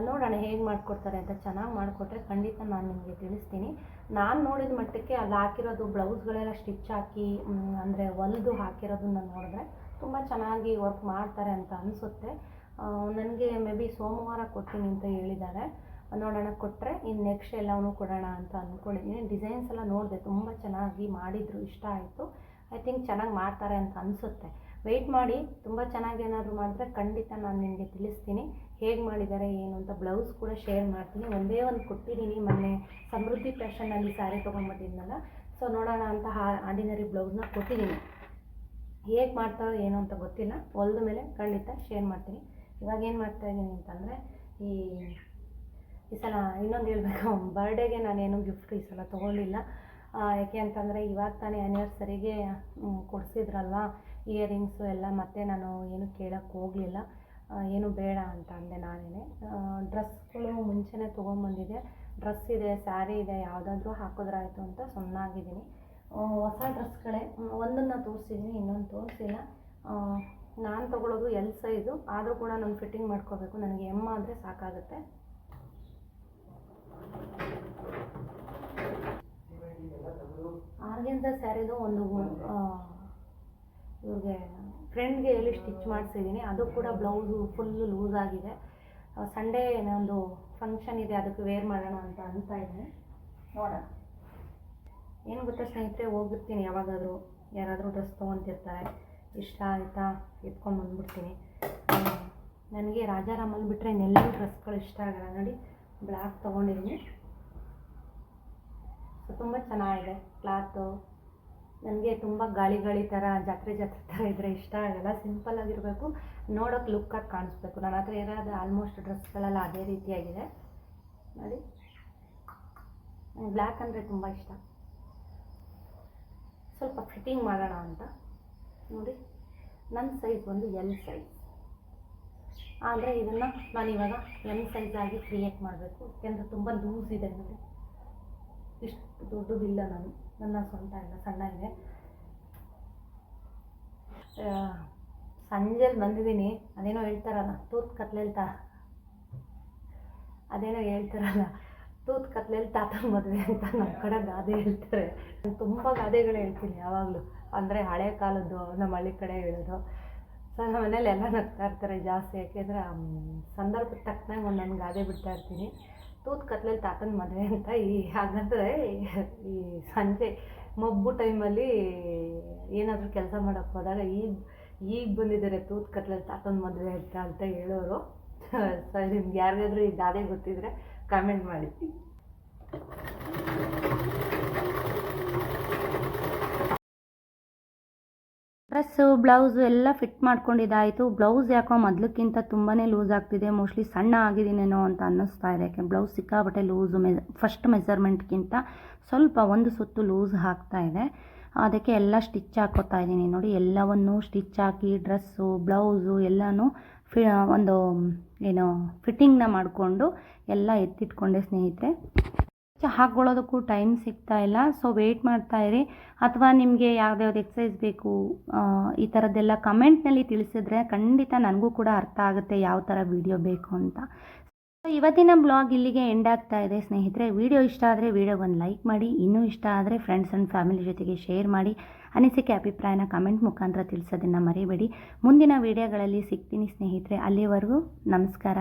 ನೋಡೋಣ ಹೇಗೆ ಮಾಡಿಕೊಡ್ತಾರೆ ಅಂತ. ಚೆನ್ನಾಗಿ ಮಾಡಿಕೊಟ್ರೆ ಖಂಡಿತ ನಾನು ನಿಮಗೆ ತಿಳಿಸ್ತೀನಿ. ನಾನು ನೋಡಿದ ಮಟ್ಟಕ್ಕೆ ಅಲ್ಲಿ ಹಾಕಿರೋದು ಬ್ಲೌಸ್ಗಳೆಲ್ಲ ಸ್ಟಿಚ್ ಹಾಕಿ ಅಂದರೆ ಹೊಲಿದು ಹಾಕಿರೋದನ್ನ ನೋಡಿದ್ರೆ ತುಂಬ ಚೆನ್ನಾಗಿ ವರ್ಕ್ ಮಾಡ್ತಾರೆ ಅಂತ ಅನಿಸುತ್ತೆ. ನನಗೆ ಮೇ ಬಿ ಸೋಮವಾರ ಕೊಡ್ತೀನಿ ಅಂತ ಹೇಳಿದ್ದಾರೆ. ನೋಡೋಣ, ಕೊಟ್ಟರೆ ಇನ್ನು ನೆಕ್ಸ್ಟ್ ಎಲ್ಲವೂ ಕೊಡೋಣ ಅಂತ ಅಂದ್ಕೊಂಡಿದ್ದೀನಿ. ಡಿಸೈನ್ಸ್ ಎಲ್ಲ ನೋಡಿದೆ, ತುಂಬ ಚೆನ್ನಾಗಿ ಮಾಡಿದರು, ಇಷ್ಟ ಆಯಿತು. ಐ ಥಿಂಕ್ ಚೆನ್ನಾಗಿ ಮಾಡ್ತಾರೆ ಅಂತ ಅನಿಸುತ್ತೆ. ವೆಯ್ಟ್ ಮಾಡಿ, ತುಂಬ ಚೆನ್ನಾಗಿ ಏನಾದರೂ ಮಾಡಿದ್ರೆ ಖಂಡಿತ ನಾನು ನಿಮಗೆ ತಿಳಿಸ್ತೀನಿ ಹೇಗೆ ಮಾಡಿದ್ದಾರೆ ಏನು ಅಂತ. ಬ್ಲೌಸ್ ಕೂಡ ಶೇರ್ ಮಾಡ್ತೀನಿ. ಒಂದೇ ಒಂದು ಕೊಟ್ಟಿದ್ದೀನಿ, ಮೊನ್ನೆ ಸಮೃದ್ಧಿ ಫ್ಯಾಷನಲ್ಲಿ ಸ್ಯಾರಿ ತೊಗೊಂಡ್ಬಂದಿದ್ನಲ್ಲ. ಸೊ ನೋಡೋಣ ಅಂತ ಆರ್ಡಿನರಿ ಬ್ಲೌಸ್ನ ಕೊಟ್ಟಿದ್ದೀನಿ. ಹೇಗೆ ಮಾಡ್ತಾರೋ ಏನು ಅಂತ ಗೊತ್ತಿಲ್ಲ, ಹೊಲ್ದ ಮೇಲೆ ಖಂಡಿತ ಶೇರ್ ಮಾಡ್ತೀನಿ. ಇವಾಗ ಏನು ಮಾಡ್ತಾಯಿದ್ದೀನಿ ಅಂತಂದರೆ, ಈ ಸಲ ಇನ್ನೊಂದು ಹೇಳಬೇಕು, ಬರ್ಡೇಗೆ ನಾನೇನು ಗಿಫ್ಟ್ ಈ ಸಲ ತೊಗೊಂಡಿಲ್ಲ. ಯಾಕೆ ಅಂತಂದರೆ ಇವಾಗ ತಾನೇ ಆ್ಯನಿವರ್ಸರಿಗೆ ಕೊಡಿಸಿದ್ರಲ್ವ ಇಯರಿಂಗ್ಸು ಎಲ್ಲ, ಮತ್ತು ನಾನು ಏನು ಕೇಳೋಕ್ಕೆ ಹೋಗಲಿಲ್ಲ, ಏನು ಬೇಡ ಅಂತ ಅಂದೆ ನಾನೇ. ಡ್ರೆಸ್ಗಳು ಮುಂಚೆನೇ ತೊಗೊಂಬಂದಿದ್ದೆ. ಡ್ರೆಸ್ ಇದೆ, ಸ್ಯಾರಿ ಇದೆ, ಯಾವುದಾದ್ರೂ ಹಾಕಿದ್ರಾಯ್ತು ಅಂತ ಸುಮ್ಮನಾಗಿದ್ದೀನಿ. ಹೊಸ ಡ್ರೆಸ್ಗಳೇ ಒಂದನ್ನು ತೋರಿಸಿದ್ದೀನಿ, ಇನ್ನೊಂದು ತೋರಿಸಿಲ್ಲ. ನಾನು ತೊಗೊಳ್ಳೋದು ಎಲ್ ಸೈಜು, ಆದರೂ ಕೂಡ ನಾನು ಫಿಟ್ಟಿಂಗ್ ಮಾಡ್ಕೋಬೇಕು. ನನಗೆ ಎಮ್ ಆದರೆ ಸಾಕಾಗುತ್ತೆ. ಆರ್ಗೆನ್ಸ ಸ್ಯಾರಿದು ಒಂದು ಇವ್ರಿಗೆ ಫ್ರೆಂಡ್ಗೆ ಹೇಳಿ ಸ್ಟಿಚ್ ಮಾಡಿಸಿದ್ದೀನಿ. ಅದು ಕೂಡ ಬ್ಲೌಸು ಫುಲ್ಲು ಲೂಸ್ ಆಗಿದೆ. ಸಂಡೇ ಒಂದು ಫಂಕ್ಷನ್ ಇದೆ, ಅದಕ್ಕೆ ವೇರ್ ಮಾಡೋಣ ಅಂತ ಅನ್ತಾ ಇದ್ದೀನಿ. ನೋಡೋಣ. ಏನು ಗೊತ್ತಾ ಸ್ನೇಹಿತರೆ, ಹೋಗಿರ್ತೀನಿ ಯಾವಾಗಾದರೂ, ಯಾರಾದರೂ ಡ್ರೆಸ್ ತೊಗೊತಿರ್ತಾರೆ, ಇಷ್ಟ ಆಯಿತಾ ಎತ್ಕೊಂಡ್ಬಂದ್ಬಿಡ್ತೀನಿ. ನನಗೆ ರಾಜಾರಾಮಲ್ಲಿ ಬಿಟ್ಟರೆ ಇನ್ನೆಲ್ಲೂ ಡ್ರೆಸ್ಗಳು ಇಷ್ಟ ಆಗಲ್ಲ. ನೋಡಿ, ಬ್ಲ್ಯಾಕ್ ತೊಗೊಂಡಿದ್ದೀನಿ. ಸೊ ತುಂಬ ಚೆನ್ನಾಗಿದೆ ಕ್ಲಾತು. ನನಗೆ ತುಂಬ ಗಾಳಿ ಥರ, ಜಾತ್ರೆ ಥರ ಇದ್ದರೆ ಇಷ್ಟ ಆಗಲ್ಲ. ಸಿಂಪಲ್ಲಾಗಿರಬೇಕು, ನೋಡೋಕ್ಕೆ ಲುಕ್ಕಾಗಿ ಕಾಣಿಸ್ಬೇಕು. ನನ್ನ ಹತ್ರ ಇರೋದು ಆಲ್ಮೋಸ್ಟ್ ಡ್ರೆಸ್ಗಳೆಲ್ಲ ಅದೇ ರೀತಿಯಾಗಿದೆ. ನೋಡಿ, ನನಗೆ ಬ್ಲ್ಯಾಕ್ ಅಂದರೆ ತುಂಬ ಇಷ್ಟ. ಸ್ವಲ್ಪ ಫಿಟ್ಟಿಂಗ್ ಮಾಡೋಣ ಅಂತ ನೋಡಿ. ನನ್ನ ಸೈಜ್ ಒಂದು ಎಲ್ ಸೈಜ್, ಆದರೆ ಇದನ್ನು ನಾನು ಇವಾಗ ಎಮ್ ಸೈಜ್ ಆಗಿ ಕ್ರಿಯೇಟ್ ಮಾಡಬೇಕು. ಯಾಕೆಂದರೆ ತುಂಬ ಲೂಸ್ ಇದೆ. ನೋಡಿ, ಇಷ್ಟು ದೊಡ್ಡದಿಲ್ಲ, ನನ್ನ ಸ್ವಂತ ಇಲ್ಲ, ಸಣ್ಣ ಇದೆ. ಸಂಜೆಲಿ ಬಂದಿದ್ದೀನಿ. ಅದೇನೋ ಹೇಳ್ತಾರಲ್ಲ, ತೂತ್ ಕತ್ಲೆಯಲ್ಲಿ ತಾತನ ಮದುವೆ ಅಂತ ನಮ್ಮ ಕಡೆ ಗಾದೆ ಹೇಳ್ತಾರೆ. ನಾನು ತುಂಬ ಗಾದೆಗಳು ಹೇಳ್ತೀನಿ ಯಾವಾಗಲೂ. ಅಂದರೆ ಹಳೆ ಕಾಲದ್ದು ನಮ್ಮ ಹಳ್ಳಿ ಕಡೆ ಹೇಳೋದು. ಸೊ ನಮ್ಮ ಮನೇಲಿ ಎಲ್ಲ ನಗ್ತಾ ಇರ್ತಾರೆ ಜಾಸ್ತಿ. ಯಾಕೆಂದರೆ ಸಂದರ್ಭಕ್ಕೆ ತಕ್ಕನಾಗ ಒಂದೊಂದು ಗಾದೆ ಬಿಡ್ತಾ ಇರ್ತೀನಿ. ತೂತ್ ಕತ್ಲೆಯಲ್ಲಿ ತಾತನ ಮದುವೆ ಅಂತ. ಹಾಗಂದರೆ ಈ ಸಂಜೆ ಮಬ್ಬು ಟೈಮಲ್ಲಿ ಏನಾದರೂ ಕೆಲಸ ಮಾಡೋಕ್ಕೆ ಹೋದಾಗ ಈಗ ಬಂದಿದ್ದಾರೆ ತೂತ್ ಕತ್ಲೆಯಲ್ಲಿ ತಾತನ ಮದುವೆ ಅಂತ ಹೇಳೋರು. ಸೊ ನಿಮ್ಗೆ ಯಾರಿಗಾದ್ರೂ ಈ ಗಾದೆ ಗೊತ್ತಿದ್ರೆ ಕಾಮೆಂಟ್ ಮಾಡಿ. ಡ್ರೆಸ್ಸು ಬ್ಲೌಸು ಎಲ್ಲ ಫಿಟ್ ಮಾಡ್ಕೊಂಡಿದ್ದಾಯಿತು. ಬ್ಲೌಸ್ ಯಾಕೋ ಮೊದಲಕ್ಕಿಂತ ತುಂಬಾ ಲೂಸ್ ಆಗ್ತಿದೆ. ಮೋಸ್ಟ್ಲಿ ಸಣ್ಣ ಆಗಿದ್ದೀನೇನೋ ಅಂತ ಅನ್ನಿಸ್ತಾ ಇದೆ. ಯಾಕೆ ಬ್ಲೌಸ್ ಸಿಕ್ಕಾಬಟ್ಟೆ ಲೂಸು, ಫಸ್ಟ್ ಮೆಜರ್ಮೆಂಟ್ಗಿಂತ ಸ್ವಲ್ಪ ಒಂದು ಸುತ್ತು ಲೂಸ್ ಆಗ್ತಾ ಇದೆ. ಅದಕ್ಕೆ ಎಲ್ಲ ಸ್ಟಿಚ್ ಹಾಕೋತಾ ಇದ್ದೀನಿ. ನೋಡಿ, ಎಲ್ಲವನ್ನು ಸ್ಟಿಚ್ ಹಾಕಿ ಡ್ರೆಸ್ಸು ಬ್ಲೌಸು ಎಲ್ಲನೂ ಒಂದು ಫಿಟ್ಟಿಂಗ್ನ ಮಾಡಿಕೊಂಡು ಎಲ್ಲ ಎತ್ತಿಟ್ಕೊಂಡೆ ಸ್ನೇಹಿತರೆ. ಹಾಕ್ಕೊಳ್ಳೋದಕ್ಕೂ ಟೈಮ್ ಸಿಗ್ತಾ ಇಲ್ಲ. ಸೊ ವೆಯ್ಟ್ ಮಾಡ್ತಾಯಿರಿ. ಅಥವಾ ನಿಮಗೆ ಯಾವ್ದ್ಯಾವ್ದು ಎಕ್ಸಸೈಸ್ ಬೇಕು ಈ ಥರದ್ದೆಲ್ಲ ಕಮೆಂಟ್ನಲ್ಲಿ ತಿಳಿಸಿದ್ರೆ ಖಂಡಿತ ನನಗೂ ಕೂಡ ಅರ್ಥ ಆಗುತ್ತೆ ಯಾವ ಥರ ವೀಡಿಯೋ ಬೇಕು ಅಂತ. ಇವತ್ತಿನ ಬ್ಲಾಗ್ ಇಲ್ಲಿಗೆ ಎಂಡ್ ಆಗ್ತಾ ಇದೆ ಸ್ನೇಹಿತರೆ. ವಿಡಿಯೋ ಇಷ್ಟ ಆದರೆ ವಿಡಿಯೋಗೊಂದು ಲೈಕ್ ಮಾಡಿ, ಇನ್ನೂ ಇಷ್ಟ ಆದರೆ ಫ್ರೆಂಡ್ಸ್ ಆ್ಯಂಡ್ ಫ್ಯಾಮಿಲಿ ಜೊತೆಗೆ ಶೇರ್ ಮಾಡಿ, ಅನಿಸಿಕೆ ಅಭಿಪ್ರಾಯನ ಕಮೆಂಟ್ ಮುಖಾಂತರ ತಿಳಿಸೋದನ್ನು ಮರಿಬೇಡಿ. ಮುಂದಿನ ವಿಡಿಯೋಗಳಲ್ಲಿ ಸಿಗ್ತೀನಿ ಸ್ನೇಹಿತರೆ. ಅಲ್ಲಿವರೆಗೂ ನಮಸ್ಕಾರ.